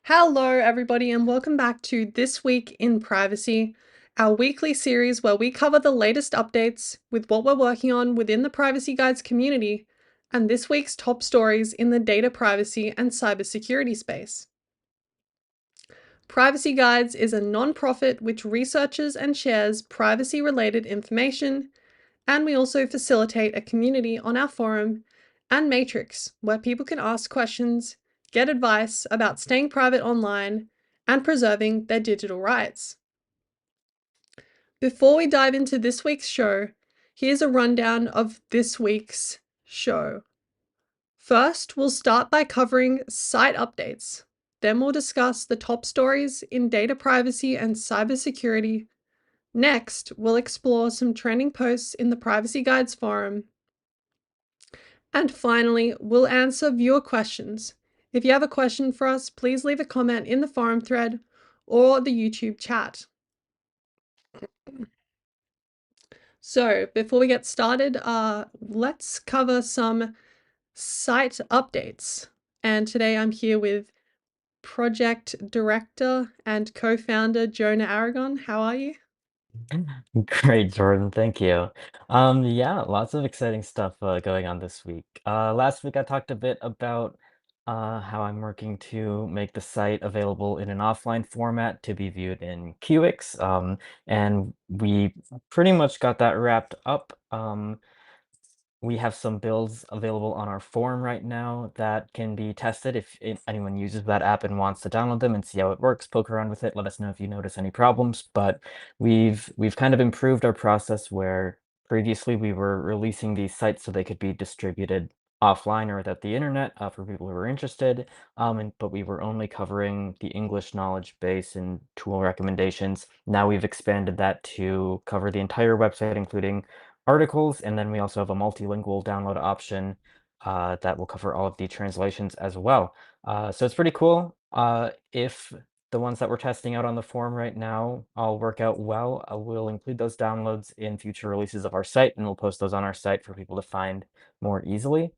Hello, everybody, and welcome back to This Week in Privacy, our weekly series where we cover the latest updates with what we're working on within the Privacy Guides community and this week's top stories in the data privacy and cybersecurity space. Privacy Guides is a non-profit which researches and shares privacy-related information, and we also facilitate a community on our forum and matrix where people can ask questions, get advice about staying private online, and preserving their digital rights. Before we dive into this week's show, here's a rundown of this week's show. First, we'll start by covering site updates. Then we'll discuss the top stories in data privacy and cybersecurity. Next, we'll explore some trending posts in the Privacy Guides forum. And finally, we'll answer viewer questions. If you have a question for us, please leave a comment in the forum thread or the YouTube chat. So before we get started, let's cover some site updates. And today I'm here with project director and co-founder Jonah Aragon. How are you? Great, Jordan. Thank you. Yeah, lots of exciting stuff going on this week. Last week I talked a bit about how I'm working to make the site available in an offline format to be viewed in QX, and we pretty much got that wrapped up. We have some builds available on our forum right now that can be tested if anyone uses that app and wants to download them and see how it works, poke around with it, let us know if you notice any problems. But we've kind of improved our process where previously we were releasing these sites so they could be distributed offline or without the internet for people who were interested. But we were only covering the English knowledge base and tool recommendations. Now we've expanded that to cover the entire website, including articles, and then we also have a multilingual download option that will cover all of the translations as well. So it's pretty cool. If the ones that we're testing out on the forum right now all work out well, we'll include those downloads in future releases of our site, and we'll post those on our site for people to find more easily.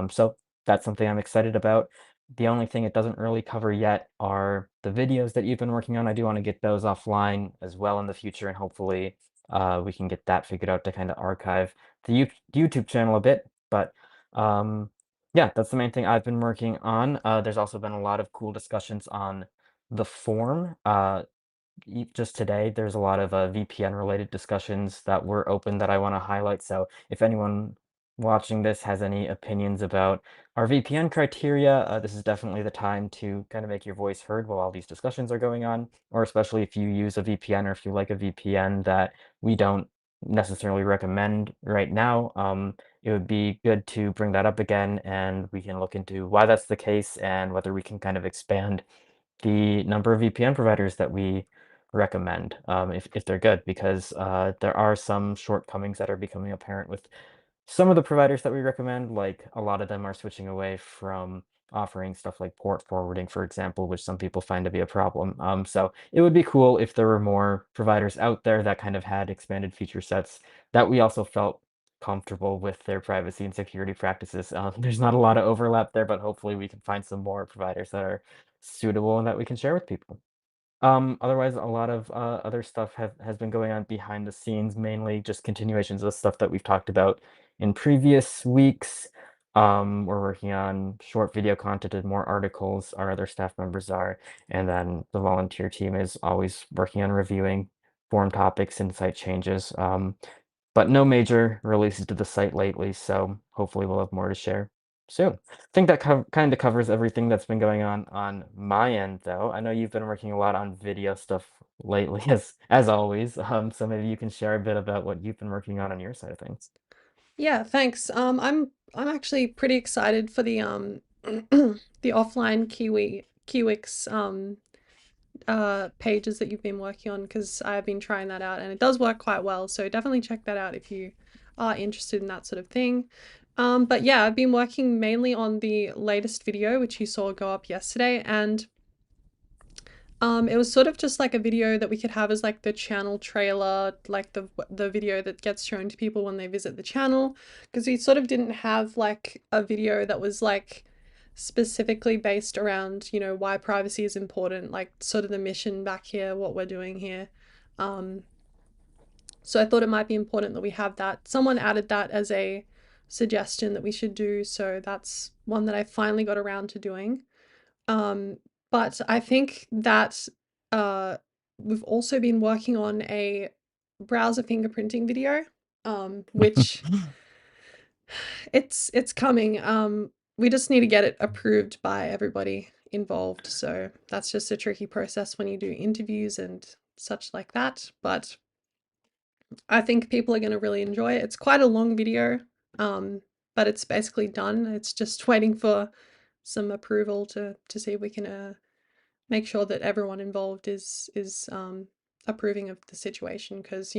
So that's something I'm excited about. The only thing it doesn't really cover yet are the videos that you've been working on. I do want to get those offline as well in the future, and hopefully we can get that figured out to kind of archive the YouTube channel a bit. But um, yeah, that's the main thing I've been working on. There's also been a lot of cool discussions on the forum. Just today, there's a lot of VPN related discussions that were open that I want to highlight. So if anyone watching this has any opinions about our VPN criteria, this is definitely the time to kind of make your voice heard while all these discussions are going on, or especially if you use a VPN or if you like a VPN that we don't necessarily recommend right now. It would be good to bring that up again, and we can look into why that's the case and whether we can kind of expand the number of VPN providers that we recommend, if they're good, because there are some shortcomings that are becoming apparent with some of the providers that we recommend. Like a lot of them are switching away from offering stuff like port forwarding, for example, which some people find to be a problem. So it would be cool if there were more providers out there that kind of had expanded feature sets that we also felt comfortable with their privacy and security practices. There's not a lot of overlap there, but hopefully we can find some more providers that are suitable and that we can share with people. Otherwise, a lot of other stuff has been going on behind the scenes, mainly just continuations of stuff that we've talked about in previous weeks. We're working on short video content and more articles. Our other staff members are, and then the volunteer team is always working on reviewing forum topics and site changes. But no major releases to the site lately, so hopefully we'll have more to share soon. I think that kind of covers everything that's been going on my end, though. I know you've been working a lot on video stuff lately, as always. So maybe you can share a bit about what you've been working on your side of things. Yeah, thanks. I'm actually pretty excited for the the offline Kiwix pages that you've been working on because I've been trying that out and it does work quite well. So definitely check that out if you are interested in that sort of thing. But yeah, I've been working mainly on the latest video, which you saw go up yesterday, and it was sort of just like a video that we could have as like the channel trailer, like the video that gets shown to people when they visit the channel, because we sort of didn't have like a video that was like specifically based around, why privacy is important, like sort of the mission back here, what we're doing here. Um, so I thought it might be important that we have that. Someone added that as a suggestion that we should do. So that's one that I finally got around to doing. Um, but I think that uh, we've also been working on a browser fingerprinting video, which it's coming. We just need to get it approved by everybody involved. So that's just a tricky process when you do interviews and such like that. But I think people are going to really enjoy it. It's quite a long video, but it's basically done. It's just waiting for some approval to see if we can make sure that everyone involved is approving of the situation. Because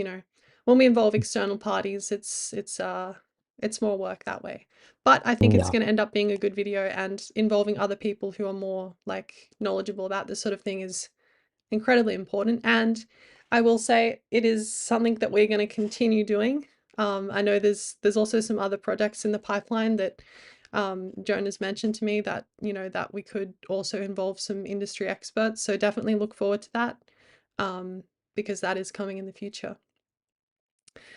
when we involve external parties, it's more work that way. But I think it's Yeah. going to end up being a good video, and involving other people who are more like knowledgeable about this sort of thing is incredibly important. And I will say it is something that we're going to continue doing. I know there's also some other projects in the pipeline that Jonah's mentioned to me that that we could also involve some industry experts. So definitely look forward to that, um, because that is coming in the future.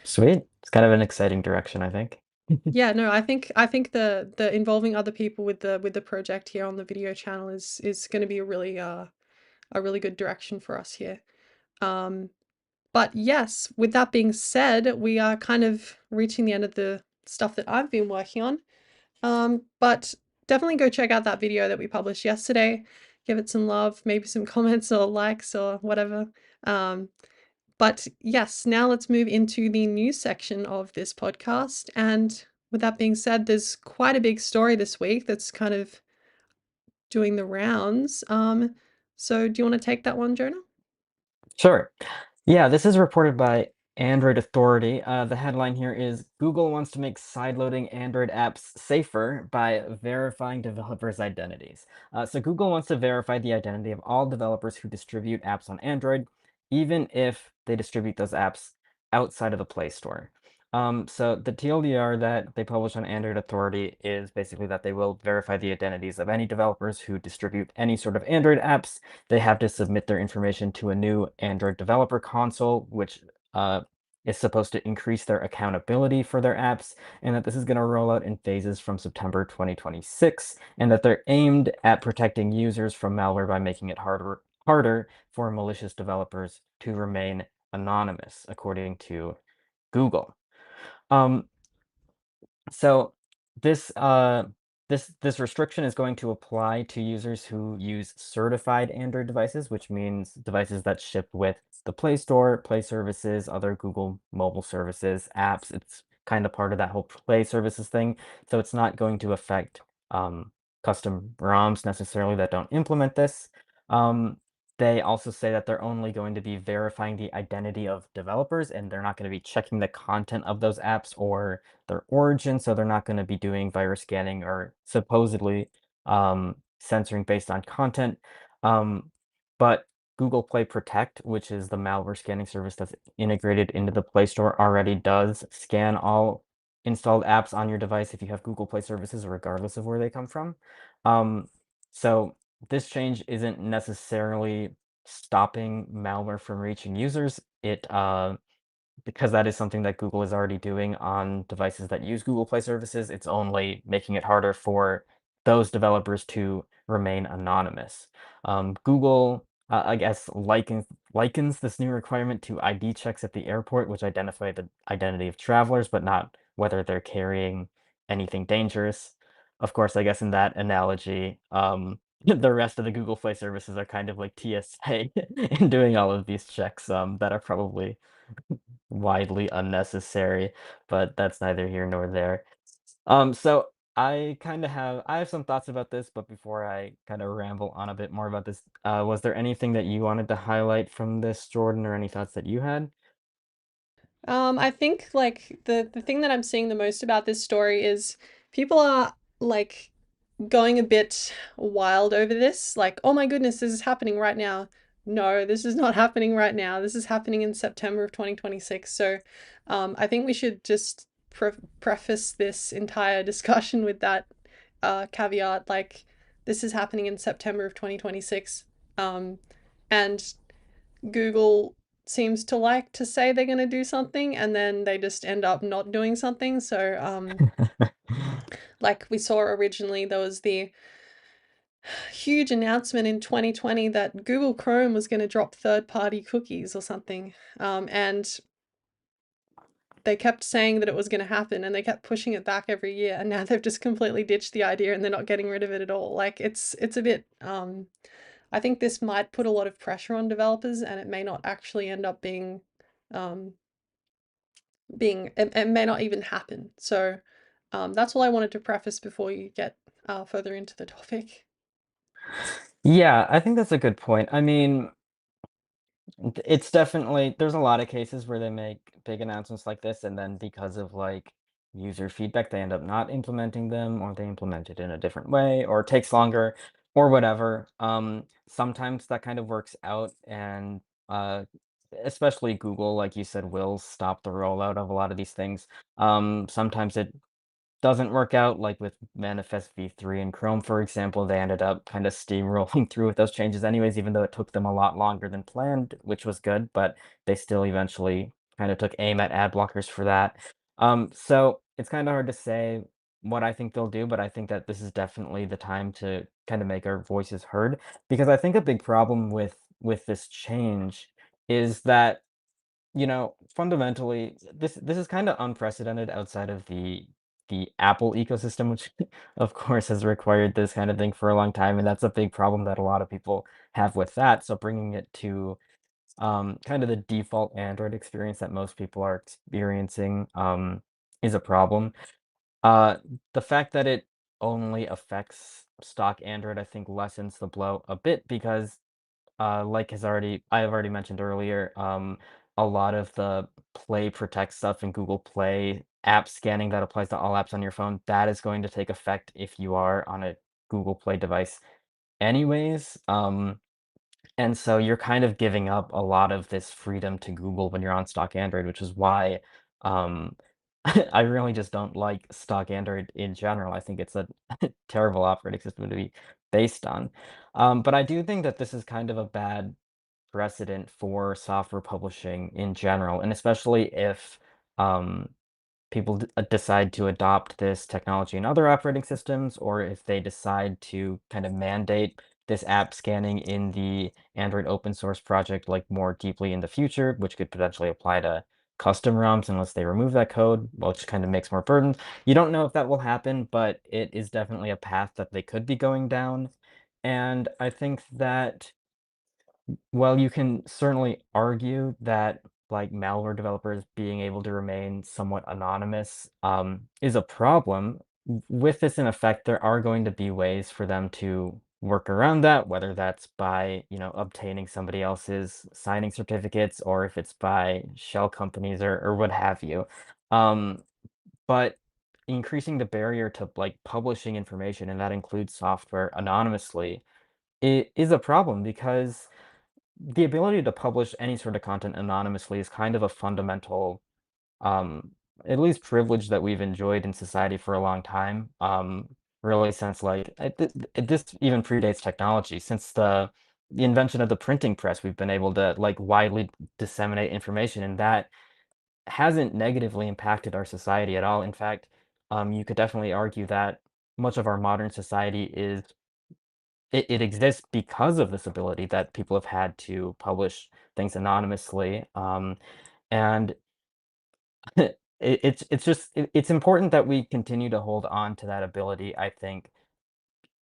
Sweet. It's kind of an exciting direction, I think. Yeah, no, I think the involving other people with the project here on the video channel is going to be a really good direction for us here. Um, But yes, with that being said, we are kind of reaching the end of the stuff that I've been working on. But definitely go check out that video that we published yesterday. Give it some love, maybe some comments or likes or whatever. Um, but yes, now let's move into the news section of this podcast. And with that being said, there's quite a big story this week that's kind of doing the rounds. So do you want to take that one, Jonah? Sure. Yeah, this is reported by Android Authority. The headline here is Google wants to make sideloading Android apps safer by verifying developers' identities. So Google wants to verify the identity of all developers who distribute apps on Android, even if they distribute those apps outside of the Play Store. So the TLDR that they publish on Android Authority is basically that they will verify the identities of any developers who distribute any sort of Android apps. They have to submit their information to a new Android developer console, which uh, is supposed to increase their accountability for their apps, and that this is going to roll out in phases from September 2026, and that they're aimed at protecting users from malware by making it harder for malicious developers to remain anonymous, according to Google. Um, so this this restriction is going to apply to users who use certified Android devices, which means devices that ship with the Play Store, Play services, other Google mobile services, apps. It's kind of part of that whole Play services thing. So it's not going to affect um, custom ROMs necessarily that don't implement this. Um, they also say that they're only going to be verifying the identity of developers, and they're not going to be checking the content of those apps or their origin, so they're not going to be doing virus scanning or supposedly censoring based on content. Um, but Google Play Protect, which is the malware scanning service that's integrated into the Play Store, already does scan all installed apps on your device if you have Google Play services, regardless of where they come from. Um, so this change isn't necessarily stopping malware from reaching users. It because that is something that Google is already doing on devices that use Google Play services. It's only making it harder for those developers to remain anonymous. Google, I guess, likens this new requirement to ID checks at the airport, which identify the identity of travelers, but not whether they're carrying anything dangerous. Of course, I guess in that analogy, the rest of the Google Play services are kind of like TSA in doing all of these checks that are probably widely unnecessary, but that's neither here nor there. So I have some thoughts about this, but before I kind of ramble on a bit more about this, was there anything that you wanted to highlight from this, Jordan, or any thoughts that you had? I think like the thing that I'm seeing the most about this story is people are like going a bit wild over this. Like, oh my goodness, this is happening right now. No, this is not happening right now. This is happening in September of 2026. So, I think we should just preface this entire discussion with that caveat. Like, this is happening in September of 2026. And Google seems to like to say they're going to do something and then they just end up not doing something. So, like we saw originally, there was the huge announcement in 2020 that Google Chrome was going to drop third-party cookies or something. And they kept saying that it was going to happen and they kept pushing it back every year, and now they've just completely ditched the idea and they're not getting rid of it at all. Like it's a bit I think this might put a lot of pressure on developers and it may not actually end up um it may not even happen. So that's all I wanted to preface before you get further into the topic. Yeah, I think that's a good point. I mean, it's definitely there's a lot of cases where they make big announcements like this, and then because of like user feedback, they end up not implementing them, or they implement it in a different way, or it takes longer, or whatever. Sometimes that kind of works out, and especially Google, like you said, will stop the rollout of a lot of these things. Sometimes it doesn't work out, like with Manifest v3 and Chrome, for example, they ended up kind of steamrolling through with those changes anyways, even though it took them a lot longer than planned, which was good, but they still eventually kind of took aim at ad blockers for that. So it's kind of hard to say what I think they'll do, but I think that this is definitely the time to kind of make our voices heard, because I think a big problem with this change is that fundamentally, this is kinda unprecedented outside of the Apple ecosystem, which, of course, has required this kind of thing for a long time, and that's a big problem that a lot of people have with that, so bringing it to, kind of the default Android experience that most people are experiencing, is a problem. Uh, the fact that it only affects stock Android, I think, lessens the blow a bit because like I have already mentioned earlier, a lot of the Play Protect stuff in Google Play app scanning that applies to all apps on your phone, that is going to take effect if you are on a Google Play device anyways. And so you're kind of giving up a lot of this freedom to Google when you're on stock Android, which is why um, I really just don't like stock Android in general. I think it's a terrible operating system to be based on. But I do think that this is kind of a bad precedent for software publishing in general, and especially if um, people decide to adopt this technology in other operating systems, or if they decide to kind of mandate this app scanning in the Android open source project like more deeply in the future, which could potentially apply to custom ROMs unless they remove that code, which kind of makes more burdens. You don't know if that will happen, but it is definitely a path that they could be going down. And I think that well, you can certainly argue that like malware developers being able to remain somewhat anonymous is a problem. With this in effect, there are going to be ways for them to work around that, whether that's by, obtaining somebody else's signing certificates or if it's by shell companies or what have you. Um, but increasing the barrier to like publishing information, and that includes software anonymously, it is a problem because the ability to publish any sort of content anonymously is kind of a fundamental, um, at least privilege that we've enjoyed in society for a long time. Really, since like this even predates technology. Since the invention of the printing press, we've been able to like widely disseminate information, and that hasn't negatively impacted our society at all. In fact, you could definitely argue that much of our modern society it exists because of this ability that people have had to publish things anonymously, and it's important that we continue to hold on to that ability, I think,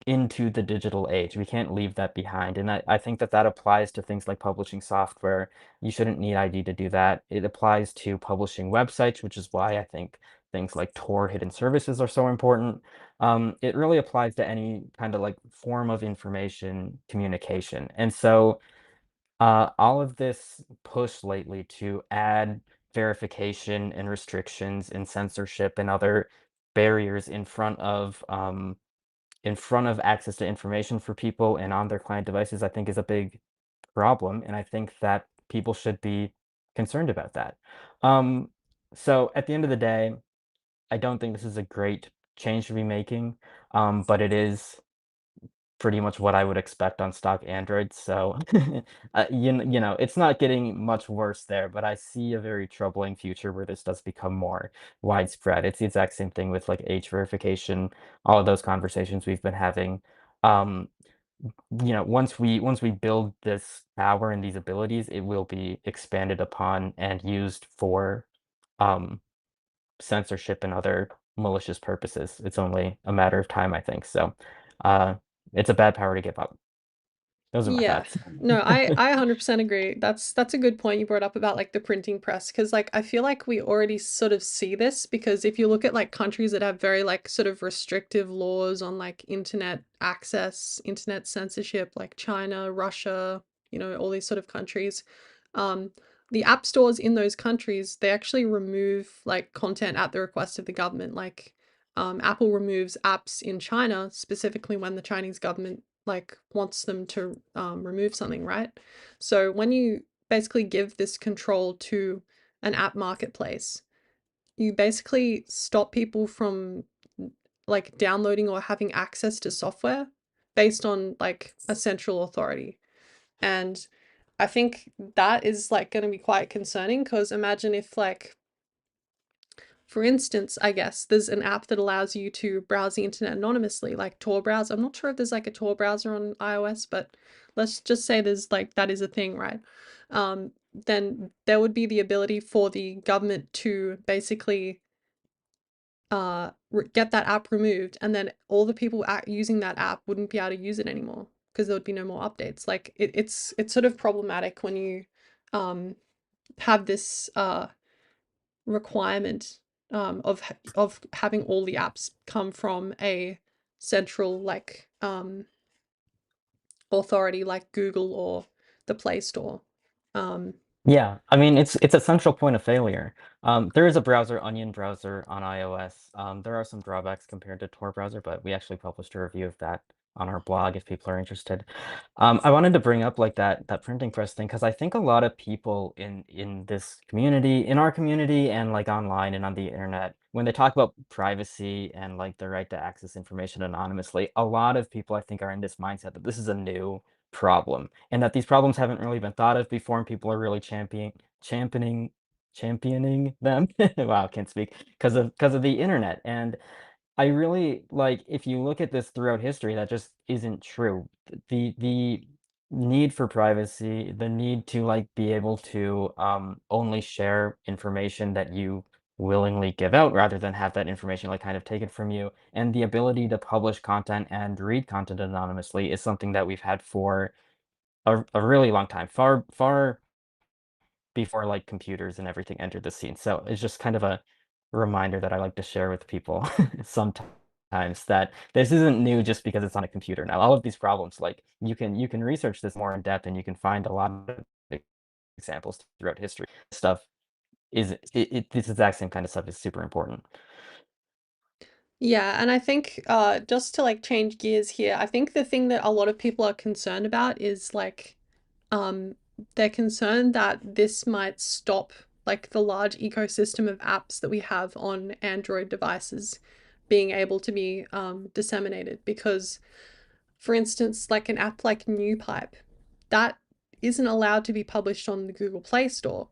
into the digital age. We can't leave that behind, and I think that that applies to things like publishing software. You shouldn't need ID to do that. It applies to publishing websites, which is why I think things like Tor hidden services are so important. It really applies to any kind of like form of information communication. And so all of this push lately to add verification and restrictions and censorship and other barriers in front of access to information for people and on their client devices, I think is a big problem, and I think that people should be concerned about that. Um, so at the end of the day, I don't think this is a great change to be making, but it is pretty much what I would expect on stock Android. So, you know, it's not getting much worse there, but I see a very troubling future where this does become more widespread. It's the exact same thing with like age verification, all of those conversations we've been having. Um, you know, once we build this power and these abilities, it will be expanded upon and used for um, censorship and other malicious purposes. It's only a matter of time, I think. So, uh, it's a bad power to give up. Those are my Yeah. thoughts. No, I 100% agree. That's a good point you brought up about like the printing press because like I feel like we already sort of see this because if you look at like countries that have very like sort of restrictive laws on like internet access, internet censorship, like China, Russia, all these sort of countries, um, the app stores in those countries, they actually remove like content at the request of the government. Like Apple removes apps in China specifically when the Chinese government like wants them to remove something, right? So when you basically give this control to an app marketplace, you basically stop people from like downloading or having access to software based on like a central authority. And I think that is like going to be quite concerning because imagine if like for instance, I guess there's an app that allows you to browse the internet anonymously, like Tor browser. I'm not sure if there's like a Tor browser on iOS, but let's just say there's like that is a thing, right? Then there would be the ability for the government to basically get that app removed, and then all the people using that app wouldn't be able to use it anymore because there would be no more updates. Like it's sort of problematic when you um, have this requirement of having all the apps come from a central like authority like Google or the Play Store. Um, Yeah, I mean, it's a central point of failure. There is a browser, Onion browser on iOS. There are some drawbacks compared to Tor browser, but we actually published a review of that on our blog if people are interested. I wanted to bring up like that printing press thing because I think a lot of people in this community, in our community, and like online and on the internet, when they talk about privacy and like the right to access information anonymously, a lot of people I think are in this mindset that this is a new problem and that these problems haven't really been thought of before and people are really championing championing them. Wow, can't speak because of the internet. And I really like if you look at this throughout history, that just isn't true. The need for privacy, the need to like be able to only share information that you willingly give out rather than have that information like kind of taken from you, and the ability to publish content and read content anonymously is something that we've had for a really long time, far before like computers and everything entered the scene. So it's just kind of a reminder that I like to share with people sometimes that this isn't new just because it's on a computer now. All of these problems, like you can research this more in depth and you can find a lot of examples throughout history. Stuff is this exact same kind of stuff is super important. yeah, and I think just to like change gears here, I think the thing that a lot of people are concerned about is like um, they're concerned that this might stop like the large ecosystem of apps that we have on Android devices being able to be disseminated because for instance, like an app like NewPipe, that isn't allowed to be published on the Google Play Store.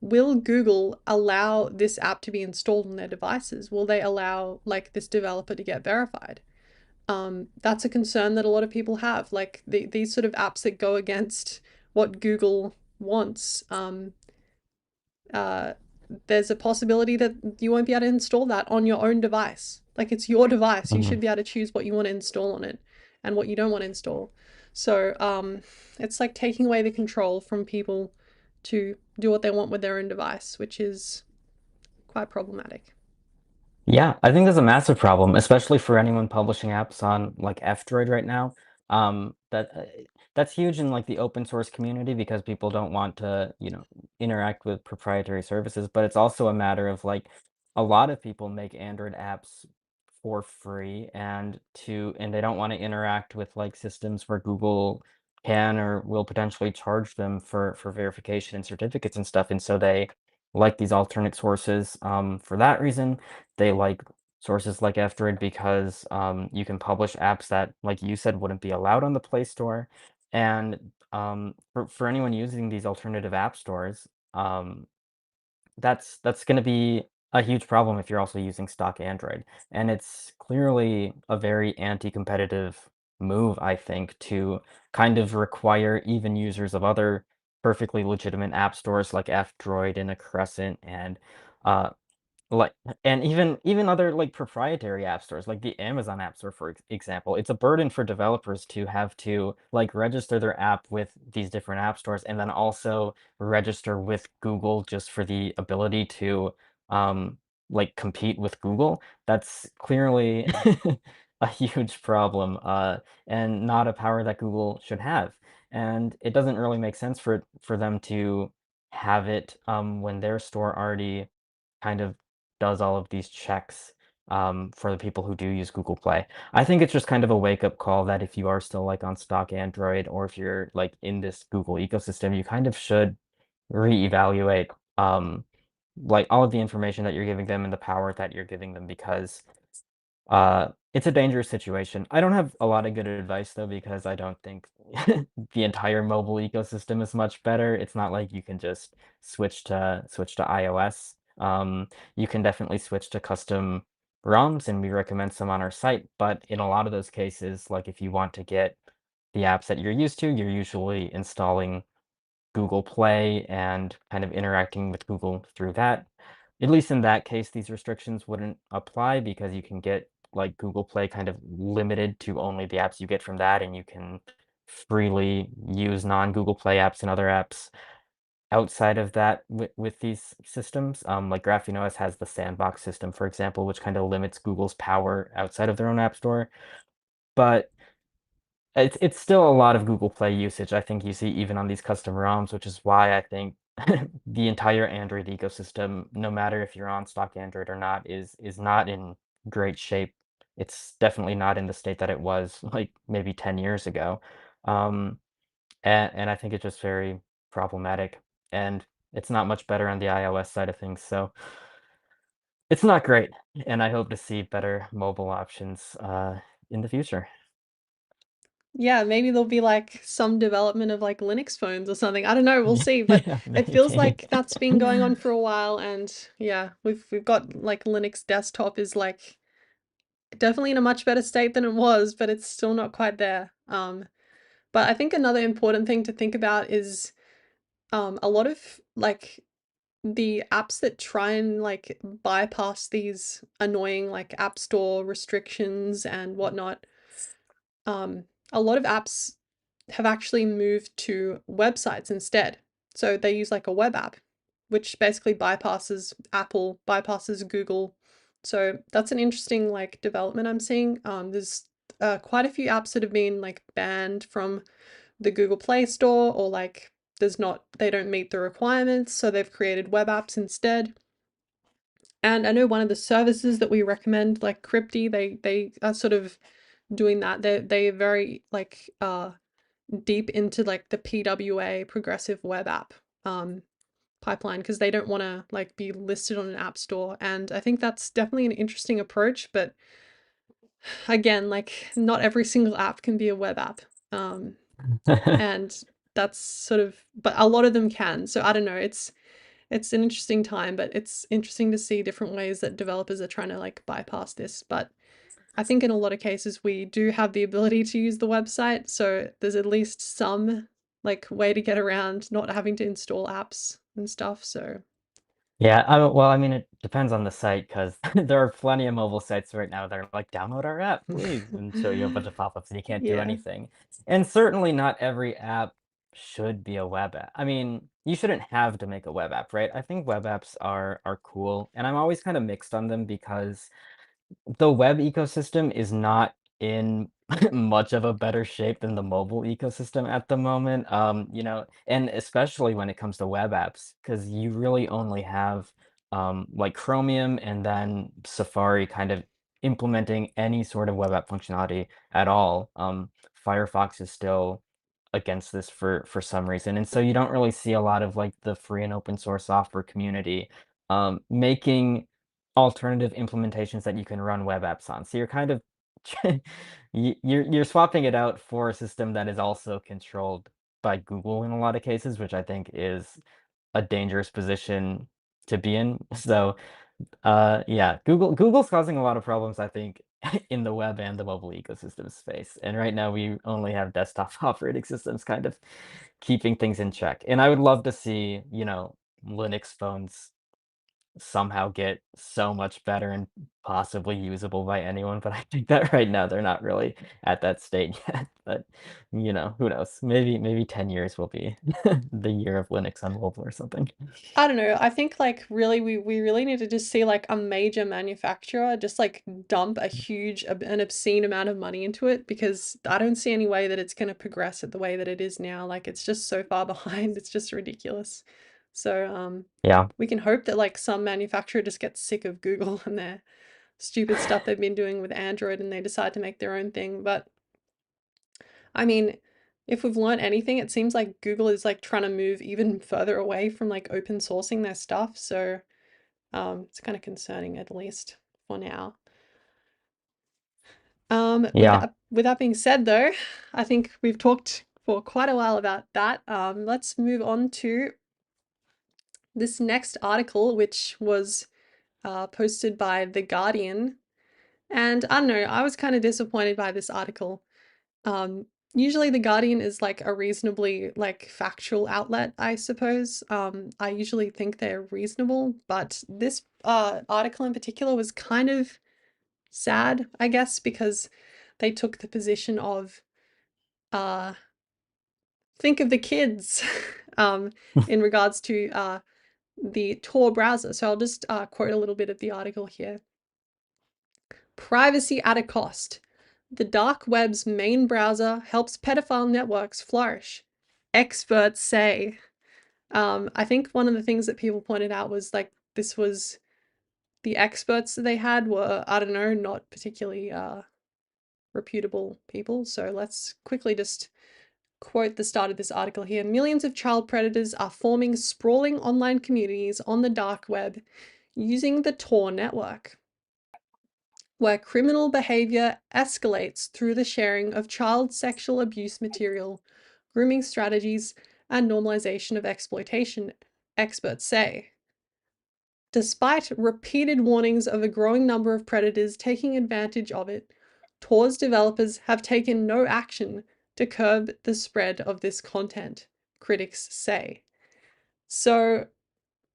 Will Google allow this app to be installed on their devices? Will they allow like this developer to get verified? That's a concern that a lot of people have. Like these sort of apps that go against what Google wants. Uh, there's a possibility that you won't be able to install that on your own device. Like it's your device. You Mhm. should be able to choose what you want to install on it and what you don't want to install. So it's like taking away the control from people to do what they want with their own device, which is quite problematic. Yeah, I think there's a massive problem, especially for anyone publishing apps on like F-Droid right now. That's huge in like the open source community because people don't want to, interact with proprietary services, but it's also a matter of like a lot of people make Android apps for free and they don't want to interact with like systems where Google can or will potentially charge them for verification and certificates and stuff. And so they like these alternate sources for that reason. They like sources like F-Droid because you can publish apps that, like you said, wouldn't be allowed on the Play Store. And for anyone using these alternative app stores, that's gonna be a huge problem if you're also using stock Android, and it's clearly a very anti-competitive move, I think, to kind of require even users of other perfectly legitimate app stores like F-Droid and a Crescent uh, like and even other, like, proprietary app stores, like the Amazon App Store, for example. It's a burden for developers to have to, like, register their app with these different app stores and then also register with Google just for the ability to, um, like, compete with Google. That's clearly a huge problem, and not a power that Google should have. And it doesn't really make sense for them to have it, when their store already kind of does all of these checks for the people who do use Google Play. I think it's just kind of a wake-up call that if you are still like on stock Android or if you're like in this Google ecosystem, you kind of should reevaluate like all of the information that you're giving them and the power that you're giving them because it's a dangerous situation. I don't have a lot of good advice though, because I don't think the entire mobile ecosystem is much better. It's not like you can just switch to iOS. You can definitely switch to custom ROMs, and we recommend some on our site. But in a lot of those cases, like if you want to get the apps that you're used to, you're usually installing Google Play and kind of interacting with Google through that. At least in that case, these restrictions wouldn't apply because you can get like Google Play kind of limited to only the apps you get from that, and you can freely use non-Google Play apps and other apps outside of that with these systems. Like Graphene OS has the sandbox system, for example, which kind of limits Google's power outside of their own app store. But it's still a lot of Google Play usage, I think you see even on these custom ROMs, which is why I think the entire Android ecosystem, no matter if you're on stock Android or not, is not in great shape. It's definitely not in the state that it was, like, maybe 10 years ago. Um, and I think it's just very problematic, and it's not much better on the iOS side of things, so it's not great, and I hope to see better mobile options, in the future. Yeah, maybe there'll be like some development of like Linux phones or something. I don't know, we'll see. But Yeah, it feels maybe. like that's been going on for a while, and yeah, we've got like Linux desktop is like definitely in a much better state than it was, but it's still not quite there. But I think another important thing to think about is a lot of like the apps that try and like bypass these annoying like app store restrictions and whatnot. Um, a lot of apps have actually moved to websites instead. So they use like a web app, which basically bypasses Apple, bypasses Google. So that's an interesting like development I'm seeing. There's quite a few apps that have been like banned from the Google Play Store or like they don't meet the requirements, so they've created web apps instead. And I know one of the services that we recommend, like Crypty, they are sort of doing that. They're very like deep into like the PWA progressive web app pipeline because they don't want to like be listed on an app store. And I think that's definitely an interesting approach, but again, like not every single app can be a web app. And that's sort of but a lot of them can. So I don't know, it's an interesting time, but it's interesting to see different ways that developers are trying to like bypass this. But I think in a lot of cases we do have the ability to use the website, so there's at least some like way to get around not having to install apps and stuff. So Yeah, well, I mean, it depends on the site because there are plenty of mobile sites right now that are like, "Download our app, please," and show you a bunch of pop-ups and you can't do yeah. anything. And certainly not every app should be a web app. I mean, you shouldn't have to make a web app, right? I think web apps are cool, and I'm always kind of mixed on them because the web ecosystem is not in much of a better shape than the mobile ecosystem at the moment. And especially when it comes to web apps, because you really only have like Chromium and then Safari kind of implementing any sort of web app functionality at all. Firefox is still against this for some reason, and so you don't really see a lot of like the free and open source software community making alternative implementations that you can run web apps on. So you're kind of you're swapping it out for a system that is also controlled by Google in a lot of cases, which I think is a dangerous position to be in. So yeah, Google's causing a lot of problems, I think, in the web and the mobile ecosystem space. And right now we only have desktop operating systems kind of keeping things in check. And I would love to see, Linux phones somehow get so much better and possibly usable by anyone, but I think that right now they're not really at that state yet. But, who knows? Maybe 10 years will be the year of Linux on mobile or something. I don't know. I think like really we really need to just see like a major manufacturer just like dump a huge an obscene amount of money into it, because I don't see any way that it's going to progress at the way that it is now. Like it's just so far behind. It's just ridiculous. So Yeah. we can hope that like some manufacturer just gets sick of Google and their stupid stuff they've been doing with Android and they decide to make their own thing. But I mean, if we've learned anything, it seems like Google is like trying to move even further away from like open sourcing their stuff. So it's kind of concerning, at least for now. Yeah. With that being said, though, I think we've talked for quite a while about that. Let's move on to this next article, which was posted by The Guardian. And I don't know, I was kind of disappointed by this article. Um, Usually The Guardian is like a reasonably like factual outlet, I suppose. I usually think they're reasonable, but this article in particular was kind of sad, I guess, because they took the position of uh, think of the kids um, in regards to the Tor browser. So I'll just quote a little bit of the article here. Privacy at a cost. The dark web's main browser helps pedophile networks flourish. Experts say. I think one of the things that people pointed out was like this was the experts that they had were, I don't know, not particularly reputable people. So let's quickly just quote the start of this article here. Millions of child predators are forming sprawling online communities on the dark web using the Tor network, where criminal behavior escalates through the sharing of child sexual abuse material, grooming strategies, and normalization of exploitation, experts say. Despite repeated warnings of a growing number of predators taking advantage of it, Tor's developers have taken no action to curb the spread of this content, critics say. So,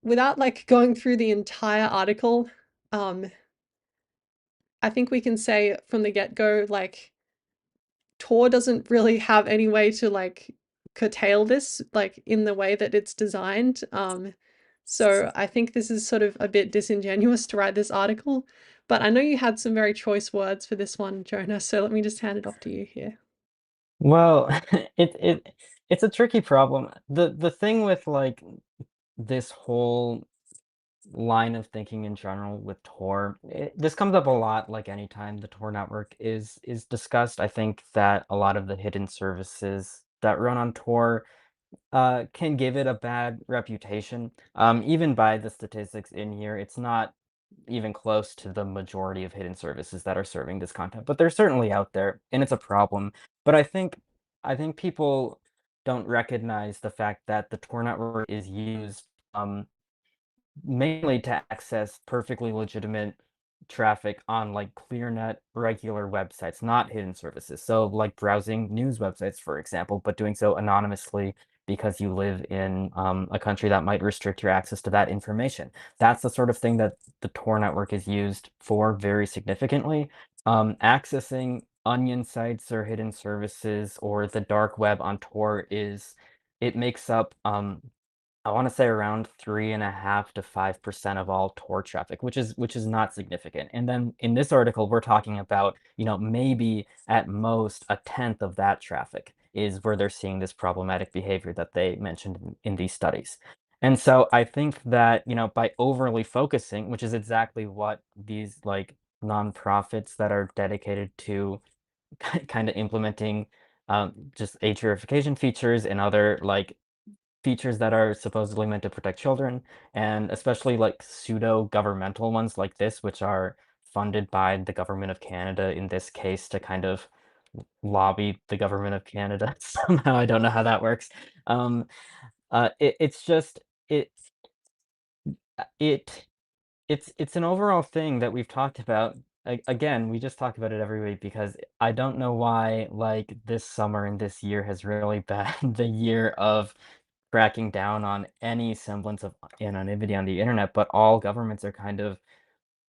without like going through the entire article, I think we can say from the get-go, like, Tor doesn't really have any way to like curtail this, like in the way that it's designed. So I think this is sort of a bit disingenuous to write this article, but I know you had some very choice words for this one, Jonah, so let me just hand it off to you here. Well, it's a tricky problem. The thing with like this whole line of thinking in general with Tor, this comes up a lot. Like anytime the Tor network is discussed, I think that a lot of the hidden services that run on Tor can give it a bad reputation. Even by the statistics in here, it's not even close to the majority of hidden services that are serving this content, but they're certainly out there, and it's a problem. But I think people don't recognize the fact that the Tor network is used mainly to access perfectly legitimate traffic on like ClearNet regular websites, not hidden services. So like browsing news websites, for example, but doing so anonymously because you live in a country that might restrict your access to that information. That's the sort of thing that the Tor network is used for very significantly. Accessing onion sites or hidden services or the dark web on Tor it makes up I wanna say around 3.5 to 5% of all Tor traffic, which is not significant, and then in this article, we're talking about, maybe at most a tenth of that traffic is where they're seeing this problematic behavior that they mentioned in these studies. And so I think that, by overly focusing, which is exactly what these, like, nonprofits that are dedicated to kinda implementing, just age verification features and other, like, features that are supposedly meant to protect children, and especially like pseudo-governmental ones like this, which are funded by the government of Canada in this case to kind of lobby the government of Canada somehow. I don't know how that works. Um, it's just it it it's an overall thing that we've talked about. Again, we just talk about it every week because I don't know why, like, this summer and this year has really been the year of cracking down on any semblance of anonymity on the internet, but all governments are kind of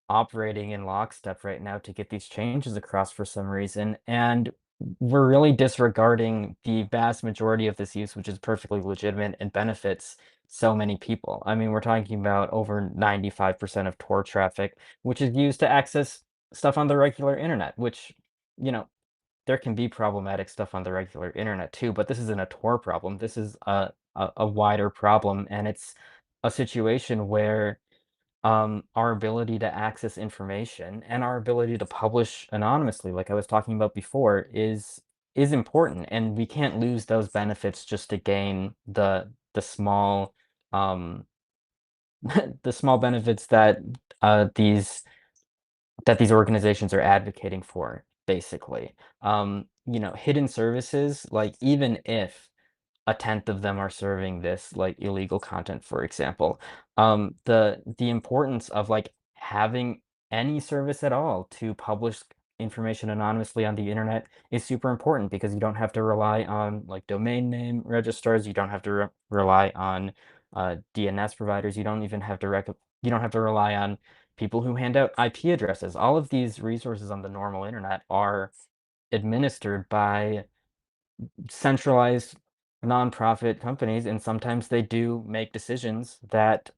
operating in lockstep right now to get these changes across for some reason, and we're really disregarding the vast majority of this use, which is perfectly legitimate and benefits so many people. I mean, we're talking about over 95% of Tor traffic, which is used to access stuff on the regular internet, which, you know, there can be problematic stuff on the regular internet too, but this isn't a Tor problem. This is a wider problem, and it's a situation where our ability to access information and our ability to publish anonymously, like I was talking about before, is important, and we can't lose those benefits just to gain the small um the small benefits these that these organizations are advocating for, basically. Hidden services, like even if a tenth of them are serving this like illegal content, for example. The importance of like having any service at all to publish information anonymously on the internet is super important because you don't have to rely on like domain name registrars. You don't have to rely on DNS providers. You don't even have to you don't have to rely on people who hand out IP addresses. All of these resources on the normal internet are administered by centralized nonprofit companies, and sometimes they do make decisions that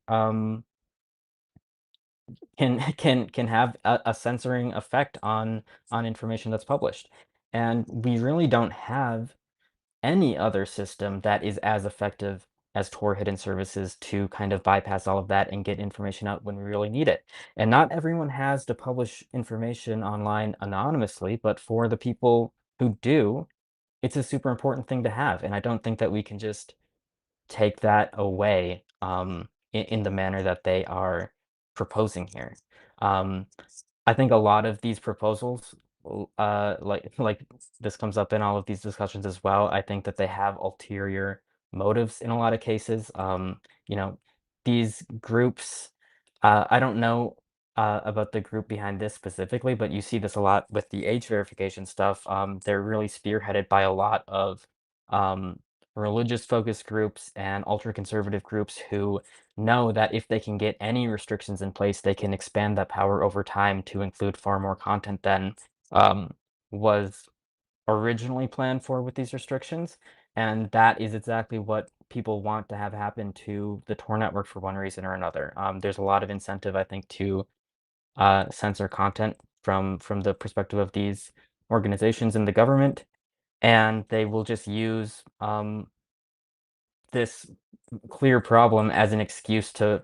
can can have a censoring effect on information that's published. And we really don't have any other system that is as effective as Tor hidden services to kind of bypass all of that and get information out when we really need it. And not everyone has to publish information online anonymously, but for the people who do, it's a super important thing to have, and I don't think that we can just take that away, in the manner that they are proposing here. Um, I think a lot of these proposals, like this comes up in all of these discussions as well. I think that they have ulterior motives in a lot of cases. You know, these groups, I don't know about the group behind this specifically, but you see this a lot with the age verification stuff. They're really spearheaded by a lot of um, religious focused groups and ultra conservative groups who know that if they can get any restrictions in place, they can expand that power over time to include far more content than um, was originally planned for with these restrictions. And that is exactly what people want to have happen to the Tor network for one reason or another. There's a lot of incentive, I think, to censor content from the perspective of these organizations and the government, and they will just use this clear problem as an excuse to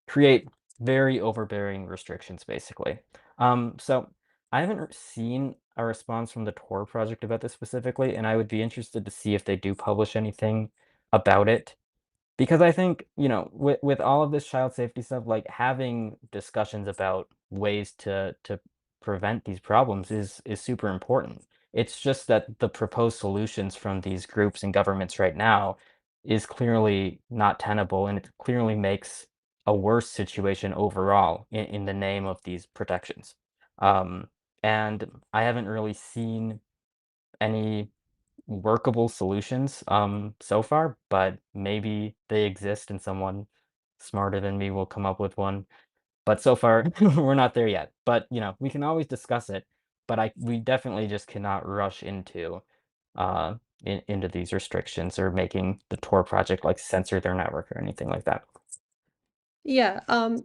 create very overbearing restrictions, basically. So I haven't seen a response from the Tor project about this specifically, and I would be interested to see if they do publish anything about it. Because I think, with all of this child safety stuff, like having discussions about ways to prevent these problems is super important. It's just that the proposed solutions from these groups and governments right now is clearly not tenable, and it clearly makes a worse situation overall in the name of these protections. Um, and I haven't really seen any workable solutions, so far, but maybe they exist and someone smarter than me will come up with one. But so far, we're not there yet. But, we can always discuss it, but we definitely just cannot rush uh, into these restrictions or making the Tor project like censor their network or anything like that. Yeah,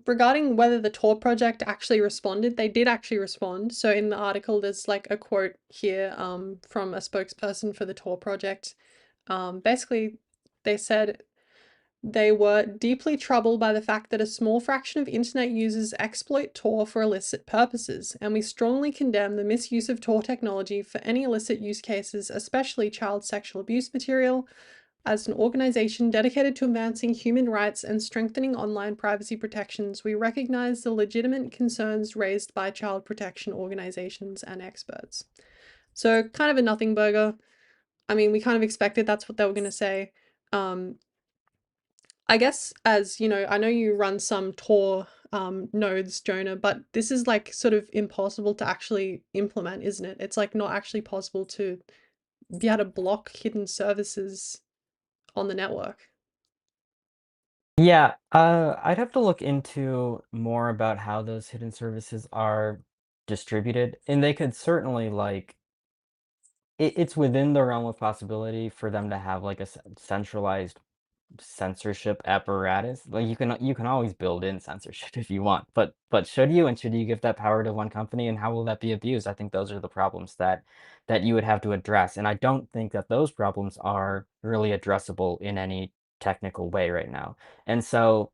regarding whether the Tor project actually responded, they did actually respond. So in the article, there's like a quote here from a spokesperson for the Tor project. Basically, they said they were deeply troubled by the fact that a small fraction of internet users exploit Tor for illicit purposes, and we strongly condemn the misuse of Tor technology for any illicit use cases, especially child sexual abuse material. As an organization dedicated to advancing human rights and strengthening online privacy protections, we recognize the legitimate concerns raised by child protection organizations and experts. So, kind of a nothing burger. I mean, we kind of expected that's what they were going to say. Um, I guess, as you know, I know you run some Tor nodes, Jonah, but this is like sort of impossible to actually implement, isn't it? It's like not actually possible to be able to block hidden services on the network. Yeah, I'd have to look into more about how those hidden services are distributed, and they could certainly like it's within the realm of possibility for them to have like a centralized censorship apparatus. Like you can always build in censorship if you want, but should you, and should you give that power to one company, and how will that be abused? I think those are the problems that you would have to address, and I don't think that those problems are really addressable in any technical way right now. And so,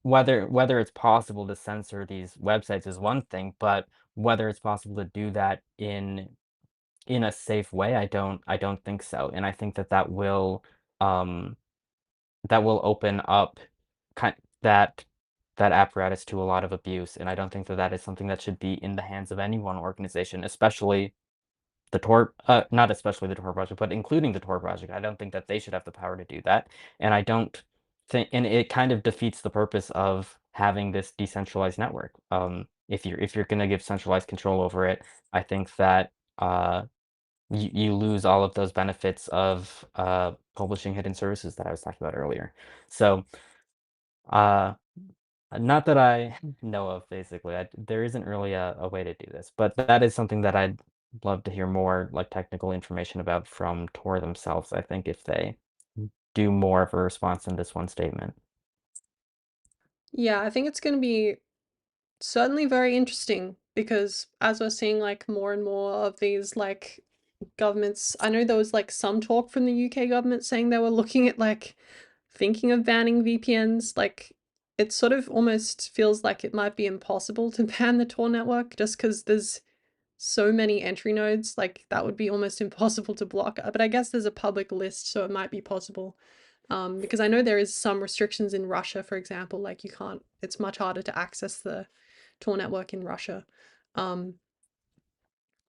whether it's possible to censor these websites is one thing, but whether it's possible to do that in a safe way, I don't think so. And I think um that will open up kind that that apparatus to a lot of abuse, and I don't think that that is something that should be in the hands of any one organization, especially not especially the Tor project, but including the Tor project. I don't think that they should have the power to do that, and I don't think, and it kind of defeats the purpose of having this decentralized network. If you're gonna give centralized control over it, I think that you lose all of those benefits of publishing hidden services that I was talking about earlier. So, uh, not that I know of, basically. There isn't really a way to do this, but that is something that I'd love to hear more like technical information about from Tor themselves. I think if they do more of a response in this one statement. Yeah, I think it's going to be certainly very interesting because as we're seeing like more and more of these like governments, I know there was like some talk from the UK government saying they were looking at like thinking of banning VPNs. Like it sort of almost feels like it might be impossible to ban the Tor network just because there's so many entry nodes, like that would be almost impossible to block. But I guess there's a public list, so it might be possible. Because I know there is some restrictions in Russia, for example, like you can't, it's much harder to access the Tor network in Russia. Um,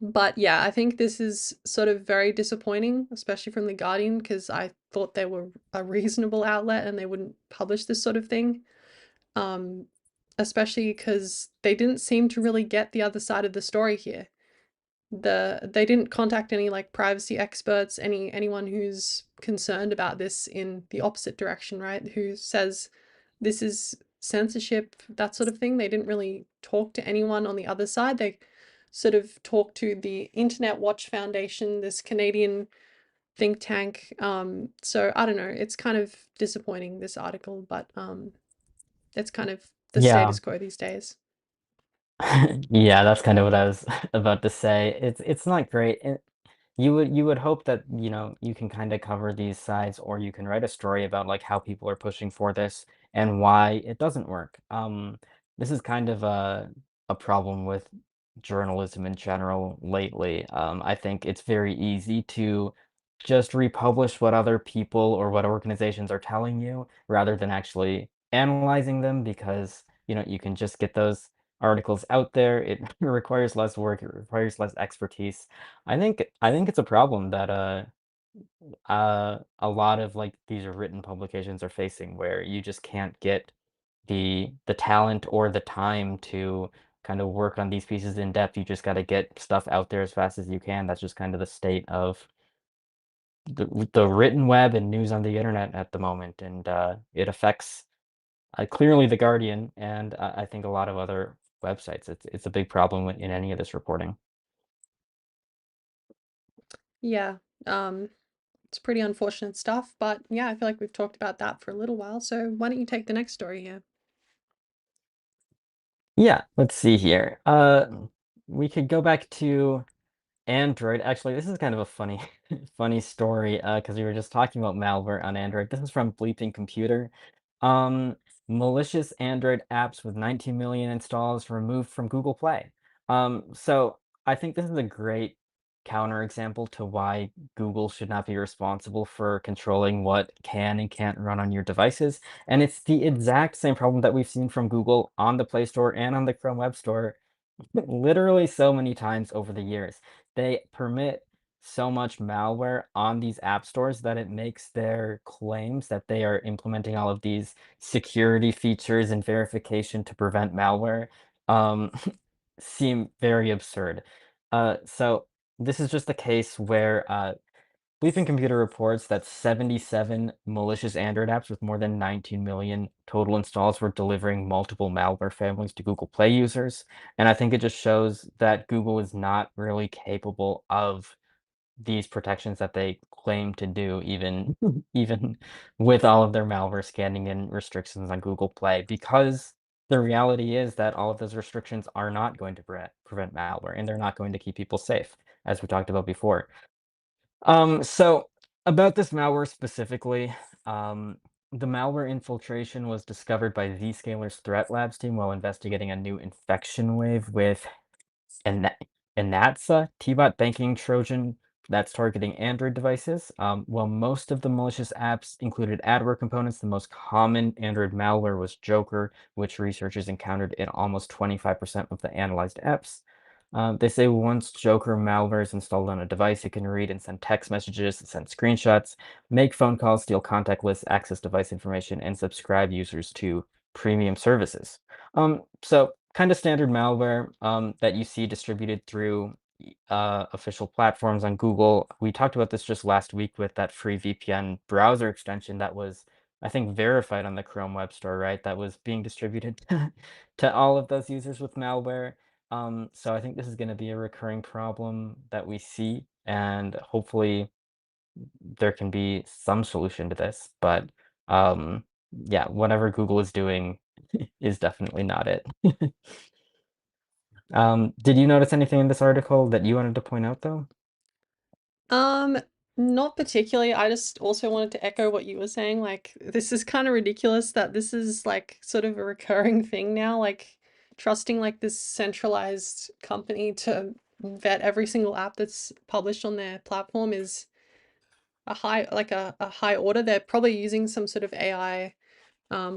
but yeah, I think this is sort of very disappointing, especially from The Guardian, because I thought they were a reasonable outlet and they wouldn't publish this sort of thing. Um, Especially because they didn't seem to really get the other side of the story here. They didn't contact any like privacy experts, anyone who's concerned about this in the opposite direction, right? Who says this is censorship, that sort of thing. They didn't really talk to anyone on the other side. They sort of talked to the Internet Watch Foundation, this Canadian think tank. So I don't know. It's kind of disappointing, this article, but it's kind of the Yeah. status quo these days. Yeah, that's kind of what I was about to say. It's not great. And you would hope that, you can kind of cover these sides, or you can write a story about like how people are pushing for this and why it doesn't work. This is kind of a problem with journalism in general lately. I think it's very easy to just republish what other people or what organizations are telling you rather than actually analyzing them, because you can just get those articles out there. It requires less work, it requires less expertise. I think it's a problem that a lot of like these written publications are facing, where you just can't get the talent or the time to kind of work on these pieces in depth. You just got to get stuff out there as fast as you can. That's just kind of the state of the written web and news on the internet at the moment, and it affects clearly the Guardian, and I think a lot of other websites. It's a big problem in any of this reporting. Yeah. Um, It's pretty unfortunate stuff, but yeah, I feel like we've talked about that for a little while. So why don't you take the next story here? Yeah, let's see here. We could go back to Android. Actually, this is kind of a funny, funny story. Because we were just talking about malware on Android. This is from Bleeping Computer. Um, Malicious Android apps with 19 million installs removed from Google Play. So I think this is a great counterexample to why Google should not be responsible for controlling what can and can't run on your devices. And it's the exact same problem that we've seen from Google on the Play Store and on the Chrome Web Store literally so many times over the years. They permit so much malware on these app stores that it makes their claims that they are implementing all of these security features and verification to prevent malware um, seem very absurd. So this is just a case where Bleeping Computer reports that 77 malicious Android apps with more than 19 million total installs were delivering multiple malware families to Google Play users. And I think it just shows that Google is not really capable of these protections that they claim to do, even even with all of their malware scanning and restrictions on Google Play, because the reality is that all of those restrictions are not going to prevent malware, and they're not going to keep people safe, as we talked about before. So about this malware specifically, um, the malware infiltration was discovered by Zscaler's Threat Labs team while investigating a new infection wave with an Anatsa T-bot banking Trojan that's targeting Android devices. While most of the malicious apps included adware components, the most common Android malware was Joker, which researchers encountered in almost 25% of the analyzed apps. They say once Joker malware is installed on a device, it can read and send text messages, send screenshots, make phone calls, steal contact lists, access device information, and subscribe users to premium services. So kind of standard malware that you see distributed through official platforms on Google. We talked about this just last week with that free VPN browser extension that was, I think, verified on the Chrome Web Store, right? That was being distributed to all of those users with malware. So I think this is going to be a recurring problem that we see, and hopefully there can be some solution to this. But yeah, whatever Google is doing is definitely not it. Did you notice anything in this article that you wanted to point out, though? Um, Not particularly. I just also wanted to echo what you were saying. Like, this is kind of ridiculous that this is like sort of a recurring thing now. Like, trusting like this centralized company to vet every single app that's published on their platform is a high, like a high order. They're probably using some sort of AI,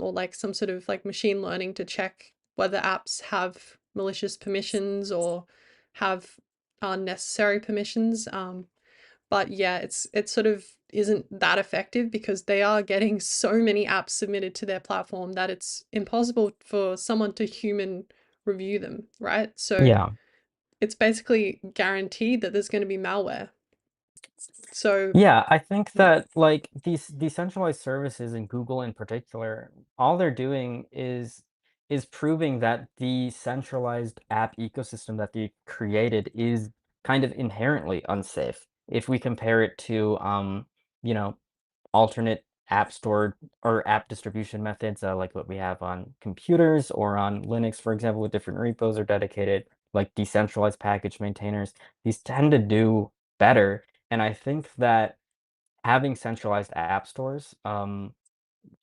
or like some sort of like machine learning to check whether apps have malicious permissions or have unnecessary permissions. But yeah, it sort of isn't that effective because they are getting so many apps submitted to their platform that it's impossible for someone to human review them, right? So Yeah. it's basically guaranteed that there's going to be malware. So Yeah, I think yeah. that like these decentralized services and Google in particular, all they're doing is proving that the centralized app ecosystem that they created is kind of inherently unsafe. If we compare it to you know, alternate app store or app distribution methods, like what we have on computers or on Linux, for example, with different repos or dedicated like decentralized package maintainers, these tend to do better. And I think that having centralized app stores,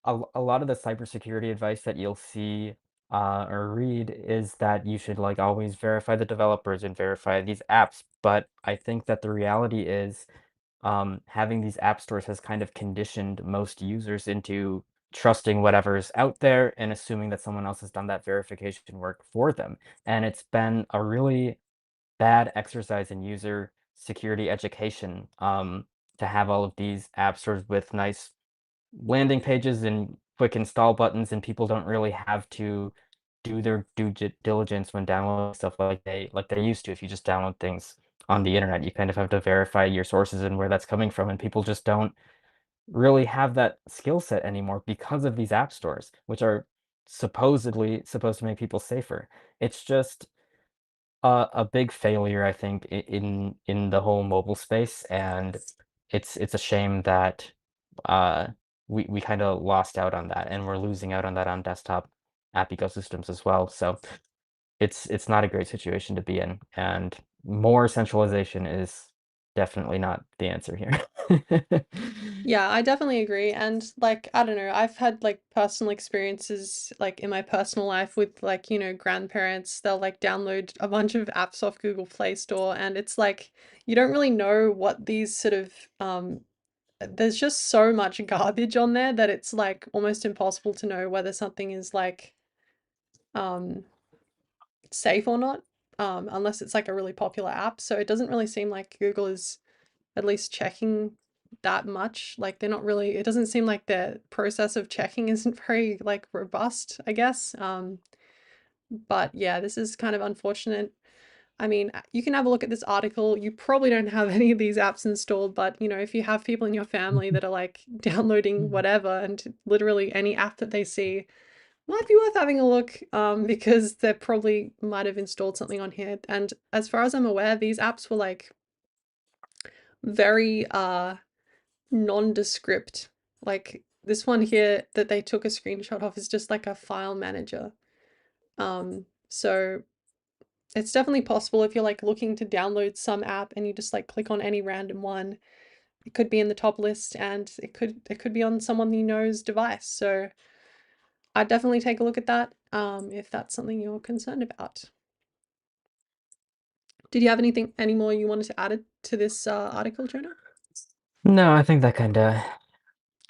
a lot of the cybersecurity advice that you'll see or read is that you should like always verify the developers and verify these apps. But I think that the reality is having these app stores has kind of conditioned most users into trusting whatever's out there and assuming that someone else has done that verification work for them. And it's been a really bad exercise in user security education to have all of these app stores with nice landing pages and quick install buttons, and people don't really have to do their diligence when downloading stuff like they used to. If you just download things on the internet, you kind of have to verify your sources and where that's coming from, and people just don't really have that skill set anymore because of these app stores, which are supposedly supposed to make people safer. It's just a big failure, I think, in the whole mobile space, and it's a shame that uh, we kind of lost out on that, and we're losing out on that on desktop app ecosystems as well. So it's not a great situation to be in, and more centralization is definitely not the answer here. Yeah, I definitely agree. And like, I don't know, I've had like personal experiences like in my personal life with like, grandparents. They'll like download a bunch of apps off Google Play Store and it's like you don't really know what these sort of there's just so much garbage on there that it's like almost impossible to know whether something is like um safe or not, unless it's like a really popular app. So it doesn't really seem like Google is at least checking that much. Like they're not really, it doesn't seem like their process of checking isn't very like robust, I guess. But yeah, this is kind of unfortunate. I mean, you can have a look at this article. You probably don't have any of these apps installed, but if you have people in your family that are like downloading whatever and literally any app that they see might be worth having a look, because they probably might have installed something on here. And as far as I'm aware, these apps were like very nondescript. Like this one here that they took a screenshot of is just like a file manager. So it's definitely possible if you're like looking to download some app and you just like click on any random one, it could be in the top list and it could be on someone you know's device. So I'd definitely take a look at that, if that's something you're concerned about. Did you have any more you wanted to add to this article, Jonah? No, I think that kind of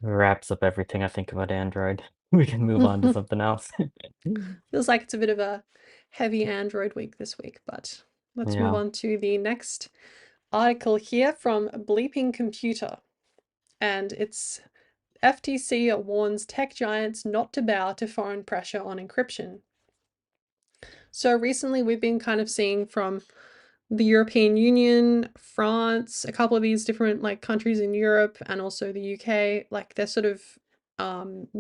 wraps up everything I think about Android. We can move on to something else. Feels like it's a bit of a heavy Android week this week, but let's move Yeah. on to the next article here from Bleeping Computer. And it's FTC warns tech giants not to bow to foreign pressure on encryption. So recently we've been kind of seeing from the European Union, France, a couple of these different like countries in Europe and also the UK, like they're sort of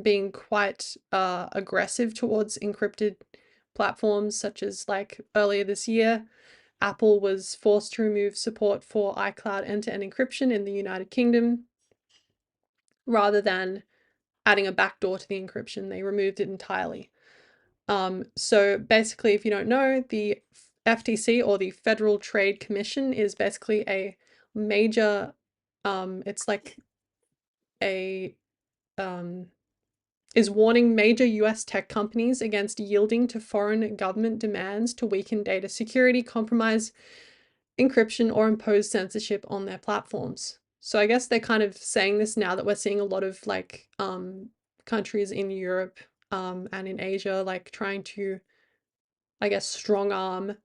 being quite aggressive towards encrypted platforms, such as like earlier this year, Apple was forced to remove support for iCloud end-to-end encryption in the United Kingdom rather than adding a backdoor to the encryption. They removed it entirely. So basically, if you don't know, the FTC or the Federal Trade Commission is basically a major, it's like a, um, is warning major US tech companies against yielding to foreign government demands to weaken data security, compromise encryption, or impose censorship on their platforms. So I guess they're kind of saying this now that we're seeing a lot of like countries in Europe and in Asia like trying to, I guess, strong arm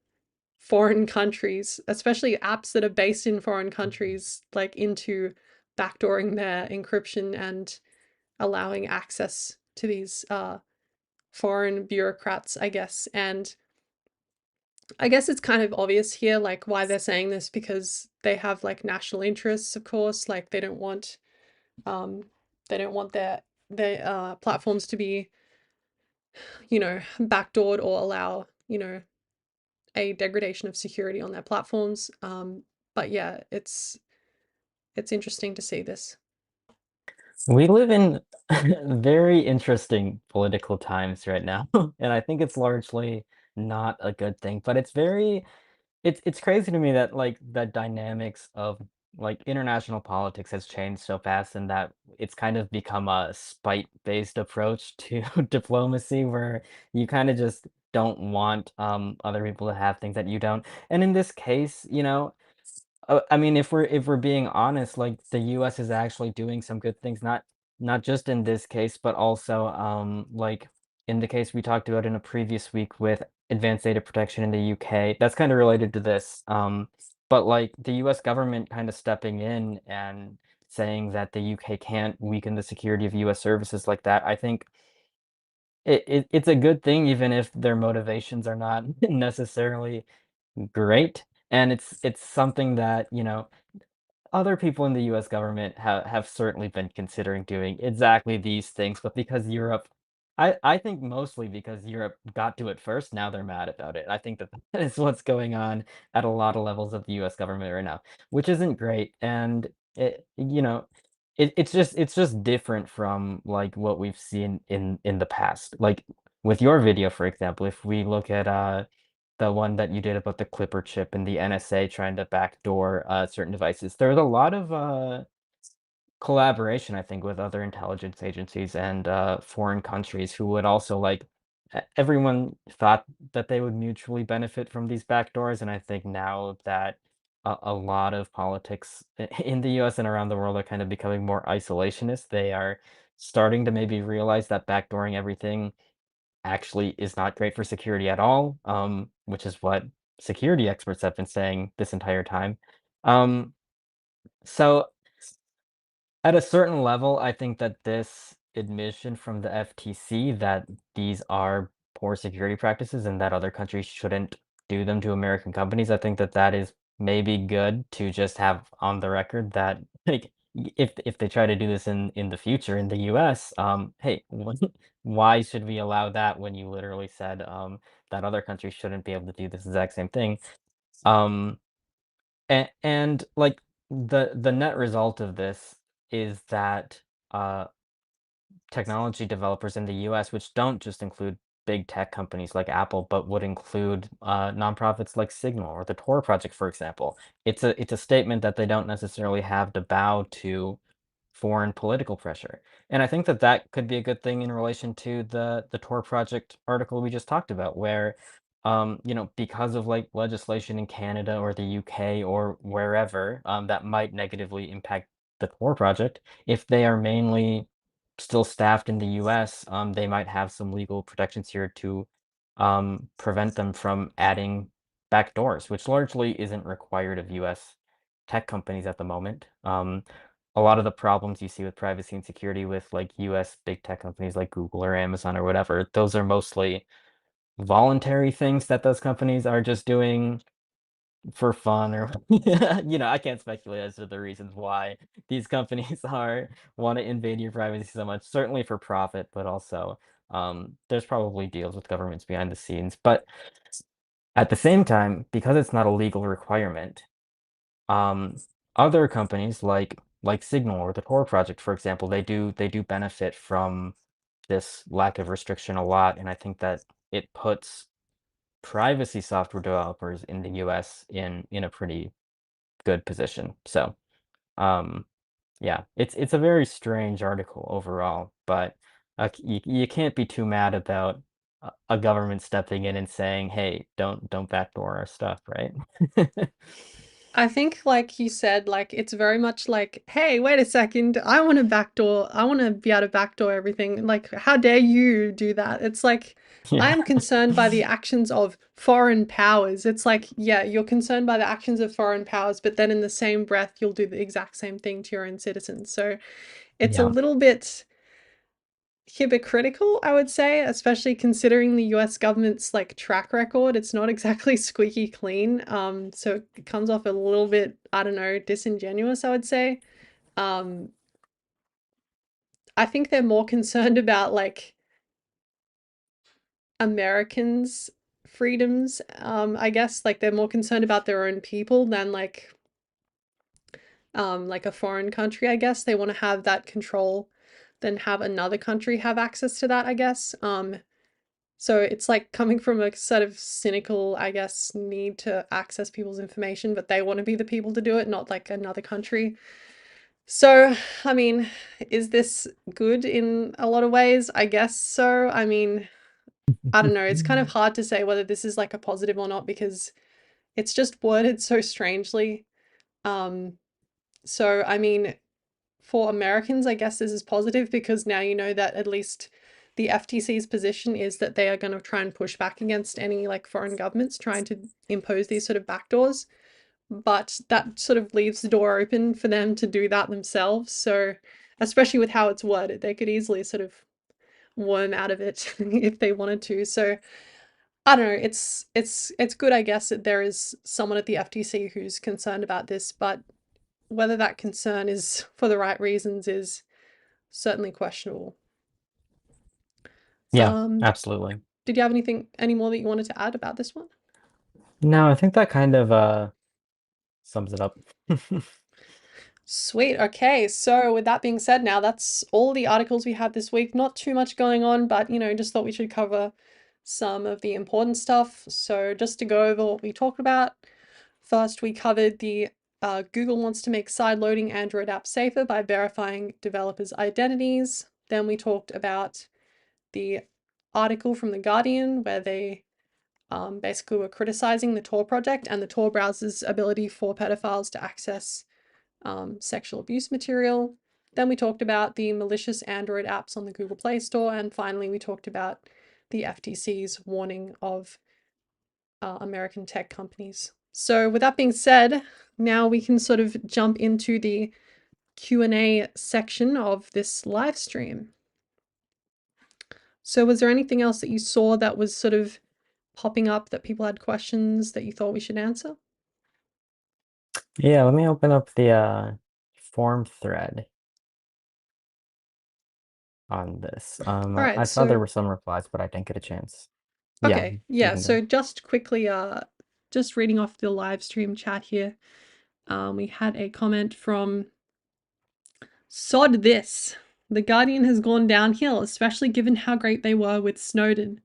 foreign countries, especially apps that are based in foreign countries, like into backdooring their encryption and allowing access to these foreign bureaucrats, I guess. And I guess it's kind of obvious here, like why they're saying this, because they have like national interests, of course. Like um, they don't want their platforms to be, backdoored or allow, a degradation of security on their platforms. But yeah, it's interesting to see this. We live in very interesting political times right now, and I think it's largely not a good thing, but it's crazy to me that like the dynamics of like international politics has changed so fast and that it's kind of become a spite-based approach to diplomacy where you kind of just don't want other people to have things that you don't. And in this case, I mean, if we're being honest, like the US is actually doing some good things, not just in this case, but also like in the case we talked about in a previous week with advanced data protection in the UK. That's kind of related to this. But like the US government kind of stepping in and saying that the UK can't weaken the security of US services like that. I think it's a good thing even if their motivations are not necessarily great. And it's something that, other people in the US government have certainly been considering doing exactly these things, but because Europe I think mostly because Europe got to it first, now they're mad about it. I think that that is what's going on at a lot of levels of the US government right now, which isn't great. And it's just different from like what we've seen in the past. Like with your video, for example, if we look at the one that you did about the Clipper chip and the NSA trying to backdoor certain devices. There's a lot of collaboration, I think, with other intelligence agencies and foreign countries who would also like everyone thought that they would mutually benefit from these backdoors, and I think now that a lot of politics in the US and around the world are kind of becoming more isolationist, they are starting to maybe realize that backdooring everything actually is not great for security at all, which is what security experts have been saying this entire time. Um, so at a certain level, I think that this admission from the FTC that these are poor security practices and that other countries shouldn't do them to American companies, I think that that is maybe good to just have on the record that like if they try to do this in the future in the US, hey, why should we allow that when you literally said that other countries shouldn't be able to do this exact same thing? Um, and, like, the net result of this is that, uh, technology developers in the US, which don't just include big tech companies like Apple, but would include, nonprofits like Signal or the Tor Project, for example. It's a statement that they don't necessarily have to bow to foreign political pressure. And I think that that could be a good thing in relation to the Tor Project article we just talked about, where, because of like legislation in Canada or the UK or wherever, that might negatively impact the Tor Project. If they are mainly still staffed in the US, they might have some legal protections here to prevent them from adding backdoors, which largely isn't required of US tech companies at the moment. A lot of the problems you see with privacy and security with like US big tech companies like Google or Amazon or whatever, those are mostly voluntary things that those companies are just doing for fun or I can't speculate as to the reasons why these companies are want to invade your privacy so much, certainly for profit, but also there's probably deals with governments behind the scenes. But at the same time, because it's not a legal requirement, um, other companies like Signal or the Tor Project, for example, they do benefit from this lack of restriction a lot, and I think that it puts privacy software developers in the US in a pretty good position. So, um, yeah, it's a very strange article overall, but you can't be too mad about a government stepping in and saying, "Hey, don't backdoor our stuff," right? I think, like you said, like it's very much like, hey, wait a second, I want to backdoor, I want to be able to backdoor everything. Like, how dare you do that? It's like, I Yeah. am concerned by the actions of foreign powers. It's like, yeah, you're concerned by the actions of foreign powers, but then in the same breath, you'll do the exact same thing to your own citizens. So it's a Yeah. little bit hypocritical, I would say, especially considering the US government's like track record. It's not exactly squeaky clean. So it comes off a little bit, I don't know, disingenuous, I would say. Um, I think they're more concerned about like Americans' freedoms. I guess like they're more concerned about their own people than like a foreign country, I guess. They want to have that control than have another country have access to that, I guess. So it's like coming from a sort of cynical, I guess, need to access people's information, but they want to be the people to do it, not like another country. So, I mean, is this good in a lot of ways? I guess so. I mean, I don't know. It's kind of hard to say whether this is like a positive or not because it's just worded so strangely. Um, so I mean, for Americans, I guess this is positive because now you know that at least the FTC's position is that they are going to try and push back against any like foreign governments trying to impose these sort of backdoors. But that sort of leaves the door open for them to do that themselves. So, especially with how it's worded, they could easily sort of worm out of it if they wanted to. So, I don't know. It's good, I guess, that there is someone at the FTC who's concerned about this, but whether that concern is for the right reasons is certainly questionable. Yeah, Um, absolutely. did you have any more that you wanted to add about this one? No, I think that kind of sums it up. Sweet. Okay. So with that being said, now that's all the articles we have this week. Not too much going on, but just thought we should cover some of the important stuff. So just to go over what we talked about. First, we covered the Google wants to make sideloading Android apps safer by verifying developers' identities. Then we talked about the article from The Guardian where they basically were criticizing the Tor project and the Tor browser's ability for pedophiles to access sexual abuse material. Then we talked about the malicious Android apps on the Google Play Store. And finally, we talked about the FTC's warning of American tech companies. So with that being said, now we can sort of jump into the Q&A section of this live stream. So was there anything else that you saw that was sort of popping up that people had questions that you thought we should answer? Yeah, let me open up the forum thread on this. All right, I saw there so were some replies, but I didn't get a chance. Yeah, okay, you yeah, can go. so just quickly, just reading off the live stream chat here, we had a comment from Sod This. The Guardian has gone downhill, especially given how great they were with Snowden.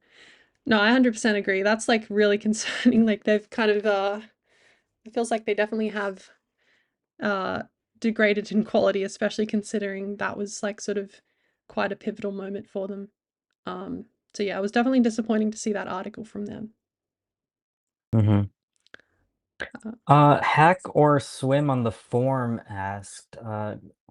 No, I 100% agree. That's like really concerning. Like they've kind of, it feels like they definitely have uh, degraded in quality, especially considering that was like sort of quite a pivotal moment for them. So yeah, it was definitely disappointing to see that article from them. Mm-hmm. Uh, Hack or Swim on the forum asked,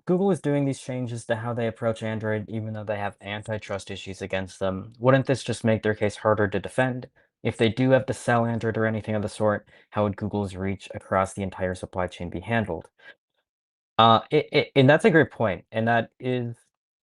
Google is doing these changes to how they approach Android, even though they have antitrust issues against them. Wouldn't this just make their case harder to defend? If they do have to sell Android or anything of the sort, how would Google's reach across the entire supply chain be handled? And that's a great point, and that is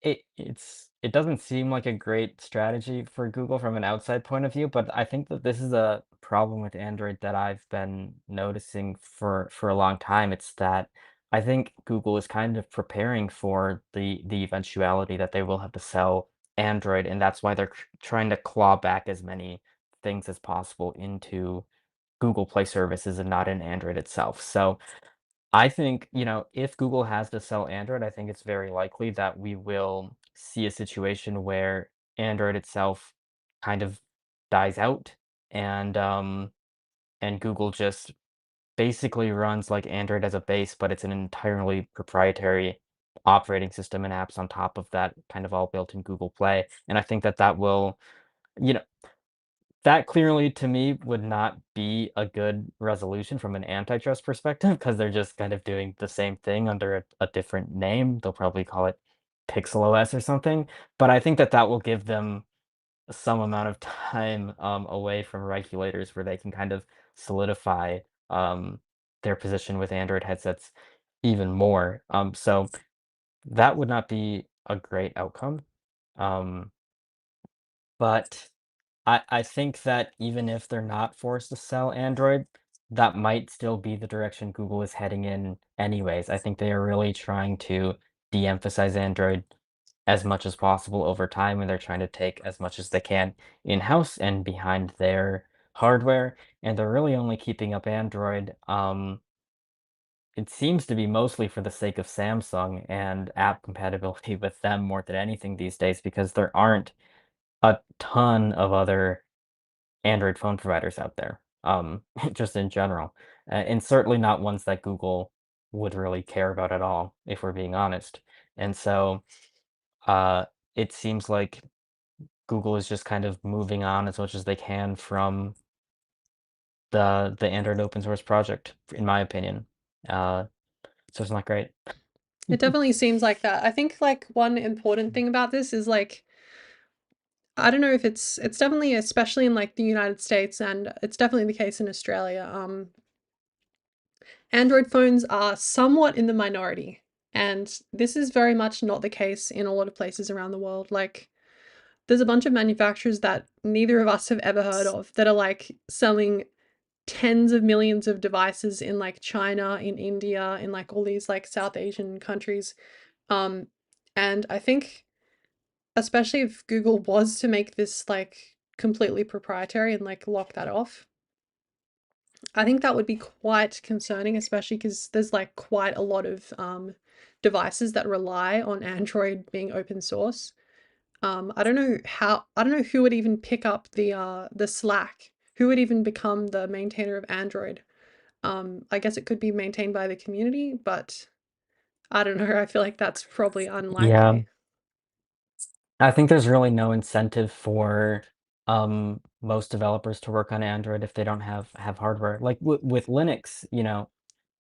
it doesn't seem like a great strategy for Google from an outside point of view, but I think that this is a problem with Android that I've been noticing for a long time. It's that I think Google is kind of preparing for the eventuality that they will have to sell Android, and that's why they're trying to claw back as many things as possible into Google Play services and not in Android itself. So I think, if Google has to sell Android, I think it's very likely that we will see a situation where Android itself kind of dies out and Google just basically runs like Android as a base, but it's an entirely proprietary operating system and apps on top of that, kind of all built in Google Play. And I think that that will, you know, that clearly to me would not be a good resolution from an antitrust perspective because they're just kind of doing the same thing under a different name. They'll probably call it Pixel OS or something. But I think that that will give them some amount of time away from regulators where they can kind of solidify um, their position with Android headsets even more. So that would not be a great outcome. Um, but I think that even if they're not forced to sell Android, that might still be the direction Google is heading in anyways. I think they are really trying to de-emphasize Android as much as possible over time, and they're trying to take as much as they can in-house and behind their hardware, and they're really only keeping up Android. It seems to be mostly for the sake of Samsung and app compatibility with them more than anything these days because there aren't a ton of other Android phone providers out there, just in general, and certainly not ones that Google would really care about at all, if we're being honest. And so, uh, it seems like Google is just kind of moving on as much as they can from the Android open source project, in my opinion. Uh, so it's not great. it definitely seems like that. I think like one important thing about this is like I don't know if it's definitely especially in like the United States and it's definitely the case in Australia. Android phones are somewhat in the minority, and this is very much not the case in a lot of places around the world. Like there's a bunch of manufacturers that neither of us have ever heard of that are like selling tens of millions of devices in like China, in India, in like all these like South Asian countries. Um, and I think especially if Google was to make this like completely proprietary and like lock that off, I think that would be quite concerning, especially because there's like quite a lot of devices that rely on Android being open source. I don't know who would even pick up the slack, who would even become the maintainer of Android. I guess it could be maintained by the community, but I don't know. I feel like that's probably Yeah. unlikely. I think there's really no incentive for most developers to work on Android if they don't have hardware. Like with Linux,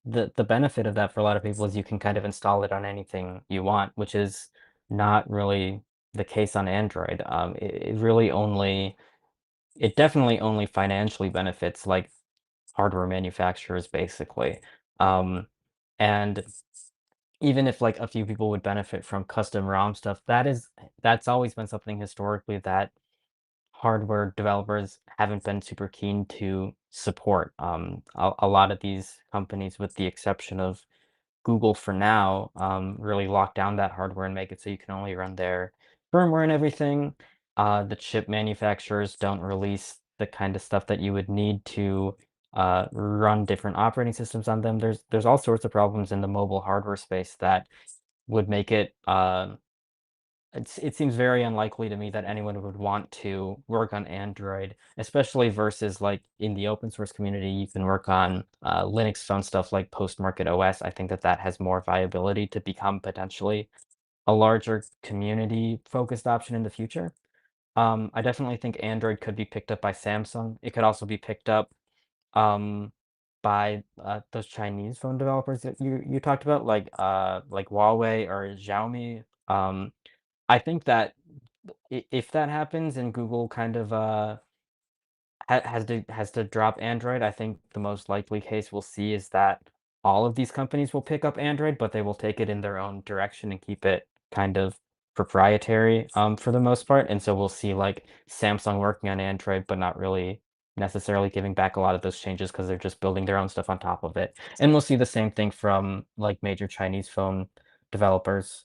the benefit of that for a lot of people is you can kind of install it on anything you want, which is not really the case on Android. It definitely only financially benefits like hardware manufacturers basically. Um, and even if like a few people would benefit from custom ROM stuff, that's always been something historically that hardware developers haven't been super keen to support. A lot of these companies, with the exception of Google for now, really lock down that hardware and make it so you can only run their firmware and everything. The chip manufacturers don't release the kind of stuff that you would need to run different operating systems on them. There's all sorts of problems in the mobile hardware space that would make it seems very unlikely to me that anyone would want to work on Android, especially versus like in the open source community, you can work on Linux phone stuff like post-market OS. I think that that has more viability to become potentially a larger community focused option in the future. I definitely think Android could be picked up by Samsung. It could also be picked up um, by those Chinese phone developers that you talked about, like Huawei or Xiaomi. I think that if that happens and Google kind of has to drop Android, I think the most likely case we'll see is that all of these companies will pick up Android, but they will take it in their own direction and keep it kind of proprietary for the most part. And so we'll see like Samsung working on Android, but not really necessarily giving back a lot of those changes because they're just building their own stuff on top of it. And we'll see the same thing from like major Chinese phone developers.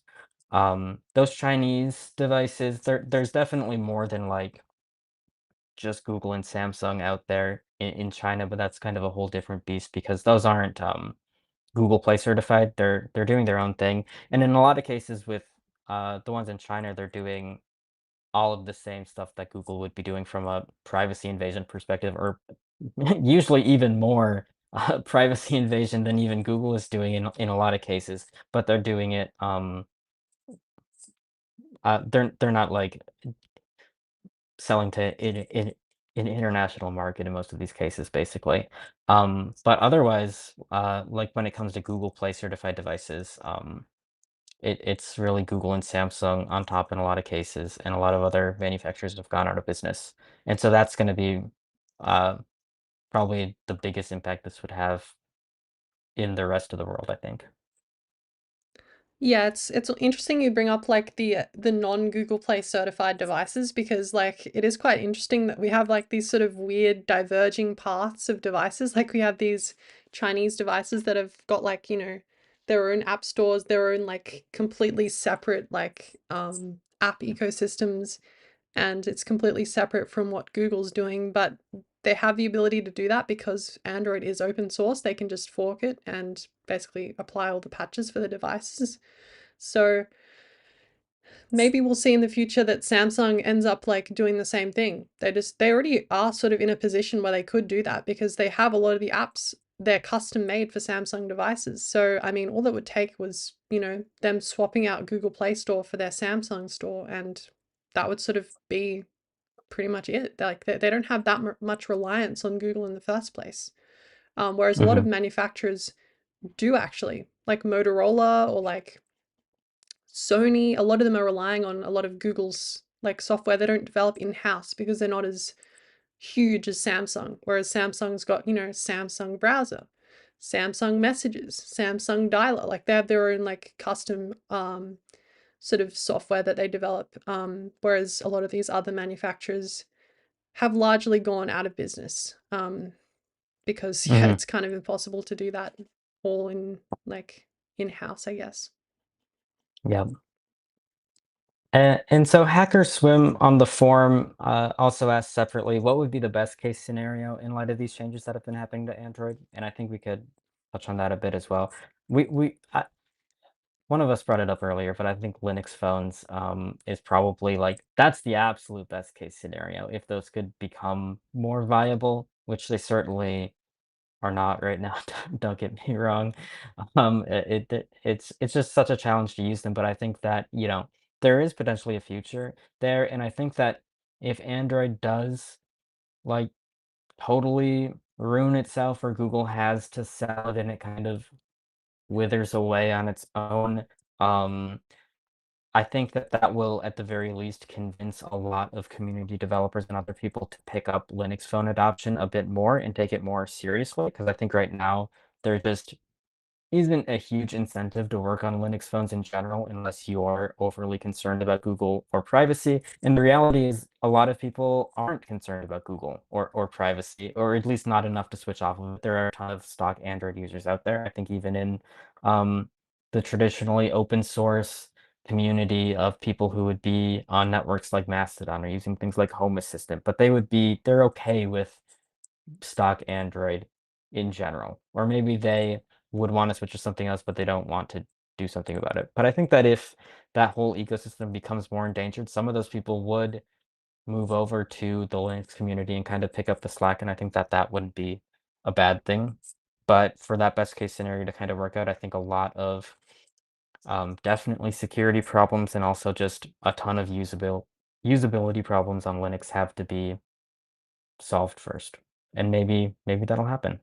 Those Chinese devices, there's definitely more than like just Google and Samsung out there in China, but that's kind of a whole different beast because those aren't Google Play certified. They're doing their own thing, and in a lot of cases with the ones in China, they're doing all of the same stuff that Google would be doing from a privacy invasion perspective, or usually even more privacy invasion than even Google is doing in a lot of cases. But they're doing it. They're not like selling to in an international market in most of these cases, basically. But otherwise, like when it comes to Google Play certified devices, it's really Google and Samsung on top in a lot of cases, and a lot of other manufacturers have gone out of business. And so that's going to be uh, probably the biggest impact this would have in the rest of the world, I think. Yeah, it's interesting you bring up like the non-Google Play certified devices because like it is quite interesting that we have like these sort of weird diverging paths of devices. Like we have these Chinese devices that have got like, their own app stores, their own like completely separate like app ecosystems, and it's completely separate from what Google's doing, but they have the ability to do that because Android is open source. They can just fork it and basically apply all the patches for the devices. So maybe we'll see in the future that Samsung ends up like doing the same thing. They already are sort of in a position where they could do that because they have a lot of the apps, they're custom made for Samsung devices. So I mean all that would take was, them swapping out Google Play Store for their Samsung store, and that would sort of be pretty much it. Like they don't have that much reliance on Google in the first place. Whereas a lot of Hmm. manufacturers do actually, like Motorola or like Sony, a lot of them are relying on a lot of Google's like software they don't develop in-house because they're not as huge as Samsung. Whereas Samsung's got, Samsung browser, Samsung messages, Samsung dialer. Like they have their own like custom sort of software that they develop. Whereas a lot of these other manufacturers have largely gone out of business. Because yeah, Hmm. it's kind of impossible to do that all in like in-house, I guess. Yeah. And so Hacker Swim on the forum also asked separately, what would be the best case scenario in light of these changes that have been happening to Android? And I think we could touch on that a bit as well. One of us brought it up earlier, but I think Linux phones is probably like that's the absolute best case scenario if those could become more viable, which they certainly are not right now. Don't get me wrong. It's just such a challenge to use them, but I think that, there is potentially a future there, and I think that if Android does, like, totally ruin itself or Google has to sell it and it kind of withers away on its own, um, I think that that will, at the very least, convince a lot of community developers and other people to pick up Linux phone adoption a bit more and take it more seriously. Because I think right now there just isn't a huge incentive to work on Linux phones in general unless you are overly concerned about Google or privacy. And the reality is a lot of people aren't concerned about Google or privacy, or at least not enough to switch off of it. There are a ton of stock Android users out there. I think even in um, the traditionally open source community of people who would be on networks like Mastodon or using things like Home Assistant, but they're okay with stock Android in general. Or maybe they would want to switch to something else, but they don't want to do something about it. But I think that if that whole ecosystem becomes more endangered, some of those people would move over to the Linux community and kind of pick up the slack. And I think that that wouldn't be a bad thing. But for that best case scenario to kind of work out, I think a lot of definitely security problems and also just a ton of usability problems on Linux have to be solved first. And maybe that'll happen.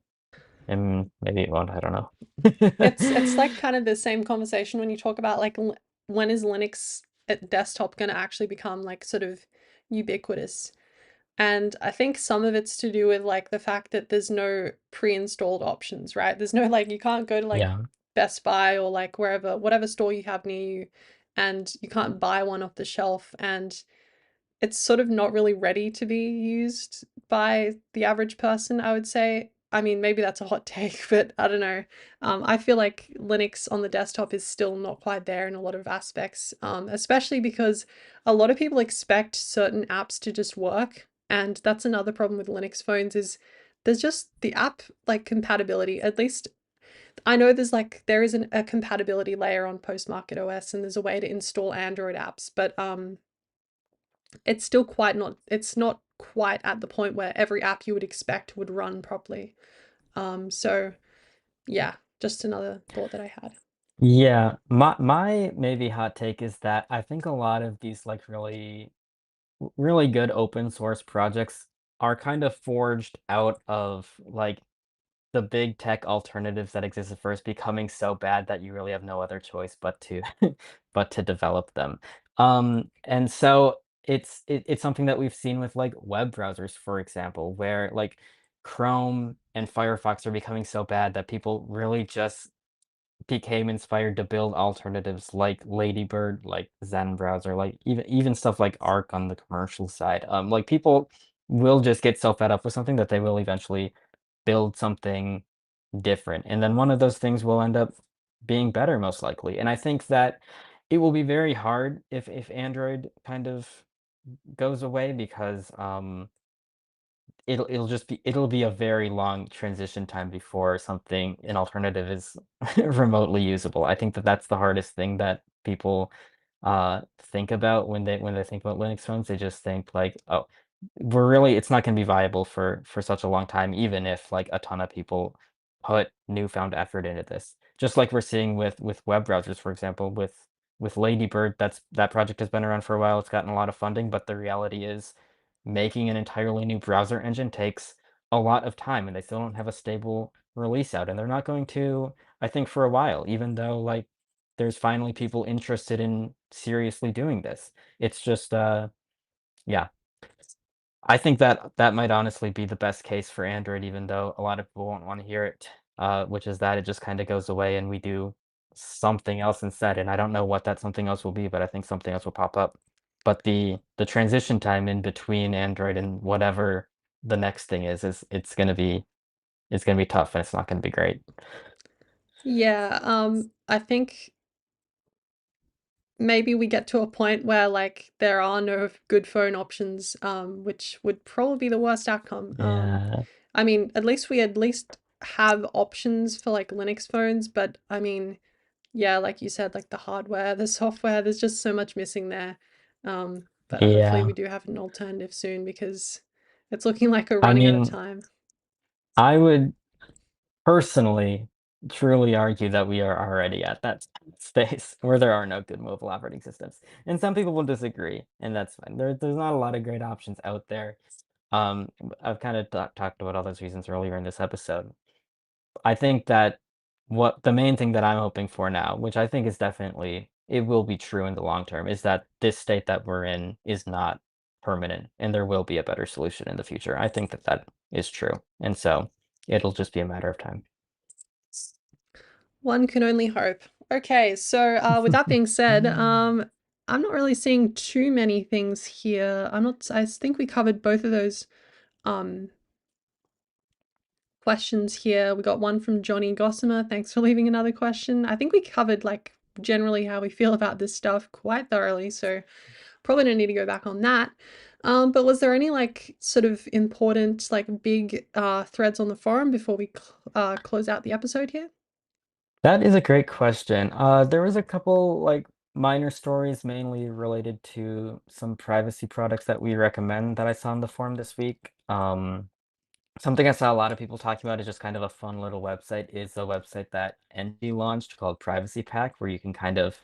And maybe it won't, I don't know. It's like kind of the same conversation when you talk about like when is Linux at desktop going to actually become like sort of ubiquitous. And I think some of it's to do with like the fact that there's no pre-installed options, right? There's no like you can't go to like Yeah. Best Buy or like wherever, whatever store you have near you, and you can't buy one off the shelf. And it's sort of not really ready to be used by the average person, I would say. I mean, maybe that's a hot take, but I don't know. I feel like Linux on the desktop is still not quite there in a lot of aspects, especially because a lot of people expect certain apps to just work. And that's another problem with Linux phones is there's just the app like compatibility. At least I know there is a compatibility layer on Postmarket OS and there's a way to install Android apps, but it's still quite not it's not quite at the point where every app you would expect would run properly. So yeah, just another thought that I had. Yeah. My maybe hot take is that I think a lot of these like really good open source projects are kind of forged out of like the big tech alternatives that exist at first becoming so bad that you really have no other choice but to but to develop them. And so it's something that we've seen with like web browsers, for example, where like Chrome and Firefox are becoming so bad that people really just became inspired to build alternatives like Ladybird, like Zen browser, like even stuff like Arc on the commercial side. Like people will just get so fed up with something that they will eventually build something different. And then one of those things will end up being better most likely. And I think that it will be very hard if Android kind of goes away because it'll be a very long transition time before an alternative is remotely usable. I think that that's the hardest thing that people think about when they think about Linux phones. They just think like, oh, it's not going to be viable for such a long time, even if like a ton of people put newfound effort into this. Just like we're seeing with web browsers, for example, with Ladybird, that project has been around for a while. It's gotten a lot of funding, but the reality is making an entirely new browser engine takes a lot of time, and they still don't have a stable release out, and they're not going to, I think, for a while, even though like there's finally people interested in seriously doing this. It's just yeah. I think that that might honestly be the best case for Android, even though a lot of people won't want to hear it, which is that it just kind of goes away and we do something else instead. And I don't know what that something else will be, but I think something else will pop up. But the transition time in between Android and whatever the next thing is it's gonna be tough and it's not gonna be great. Yeah, I think maybe we get to a point where like there are no good phone options, which would probably be the worst outcome. Yeah, I mean, at least have options for like Linux phones, but I mean, yeah, like you said, like the hardware, the software, there's just so much missing there. But hopefully we yeah. do have an alternative soon because it's looking like we're I running out of mean, time. I would. personally truly argue that we are already at that space where there are no good mobile operating systems. And some people will disagree, and that's fine. There's not a lot of great options out there. Um, I've kind of talked about all those reasons earlier in this episode. I think that what the main thing that I'm hoping for now, which I think is definitely it will be true in the long term, is that this state that we're in is not permanent and there will be a better solution in the future. I think that that is true. And so it'll just be a matter of time. One can only hope. Okay, so with that being said, I'm not really seeing too many things here. I think we covered both of those um, questions here. We got one from Johnny Gossamer. Thanks for leaving another question. I think we covered like generally how we feel about this stuff quite thoroughly, so probably don't need to go back on that. But was there any like sort of important like big threads on the forum before we close out the episode here? That is a great question. There was a couple like minor stories mainly related to some privacy products that we recommend that I saw on the forum this week. Something I saw a lot of people talking about is just kind of a fun little website is a website that Envy launched called Privacy Pack, where you can kind of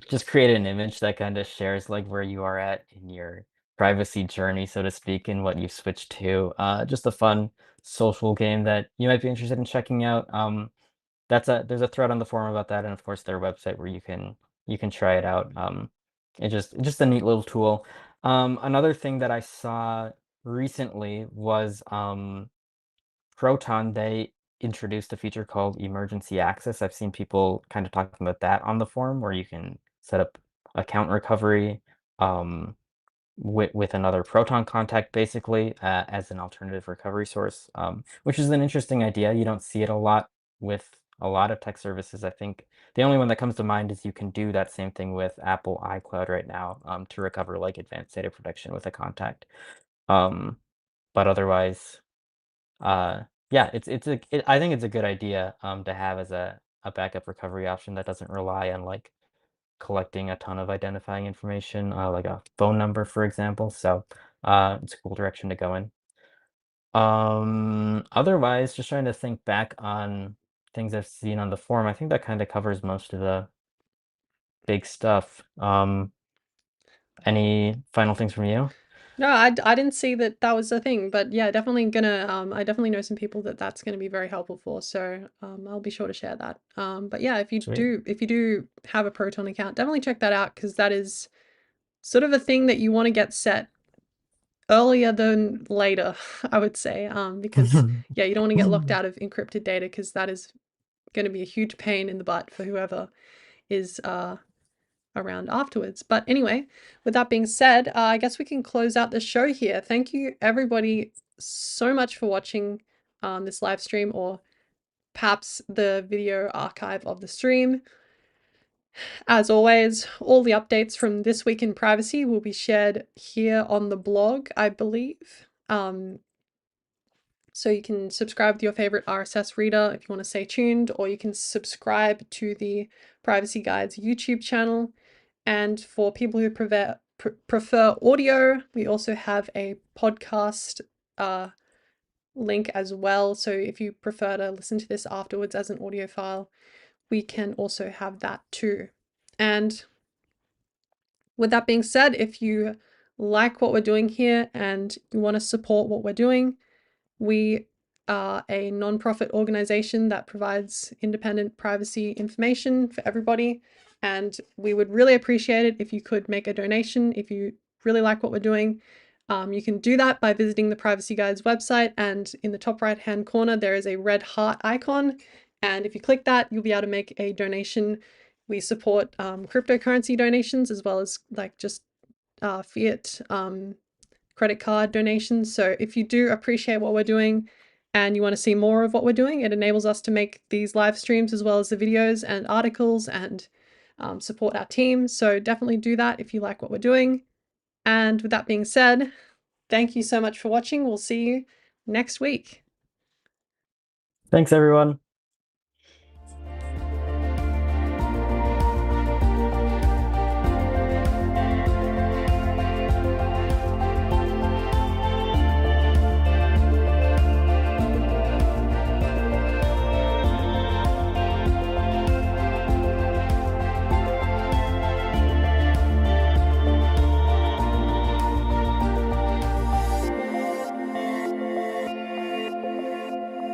just create an image that kind of shares like where you are at in your privacy journey, so to speak, and what you've switched to. Just a fun social game that you might be interested in checking out. There's a thread on the forum about that, and of course their website where you can try it out. Just a neat little tool. Another thing that I saw recently was Proton. They introduced a feature called emergency access. I've seen people kind of talking about that on the forum where you can set up account recovery um, with another Proton contact basically as an alternative recovery source, which is an interesting idea. You don't see it a lot with a lot of tech services. I think the only one that comes to mind is you can do that same thing with Apple iCloud right now to recover like advanced data protection with a contact. Um, but otherwise, uh, yeah, I think it's a good idea to have as a backup recovery option that doesn't rely on like collecting a ton of identifying information, like a phone number, for example. So it's a cool direction to go in. Otherwise, just trying to think back on things I've seen on the forum. I think that kind of covers most of the big stuff. Any final things from you? No, I didn't see that that was a thing, but yeah, definitely gonna, I definitely know some people that that's gonna be very helpful for, so I'll be sure to share that. But yeah, Sweet. if you do have a Proton account, definitely check that out because that is sort of a thing that you want to get set earlier than later, I would say, because yeah, you don't want to get locked out of encrypted data because that is going to be a huge pain in the butt for whoever is around afterwards. But anyway, with that being said, I guess we can close out the show here. Thank you everybody so much for watching this live stream or perhaps the video archive of the stream. As always, all the updates from This Week in Privacy will be shared here on the blog, I believe. So you can subscribe to your favorite RSS reader if you want to stay tuned, or you can subscribe to the Privacy Guides YouTube channel. And for people who prefer audio, we also have a podcast link as well. So if you prefer to listen to this afterwards as an audio file, we can also have that too. And with that being said, if you like what we're doing here and you want to support what we're doing, we are a non-profit organization that provides independent privacy information for everybody. And we would really appreciate it if you could make a donation if you really like what we're doing. You can do that by visiting the Privacy Guides website, and in the top right hand corner there is a red heart icon, and if you click that you'll be able to make a donation. We support cryptocurrency donations as well as like just fiat credit card donations. So if you do appreciate what we're doing and you want to see more of what we're doing, it enables us to make these live streams as well as the videos and articles and support our team. So definitely do that if you like what we're doing. And with that being said, thank you so much for watching. We'll see you next week. Thanks, everyone.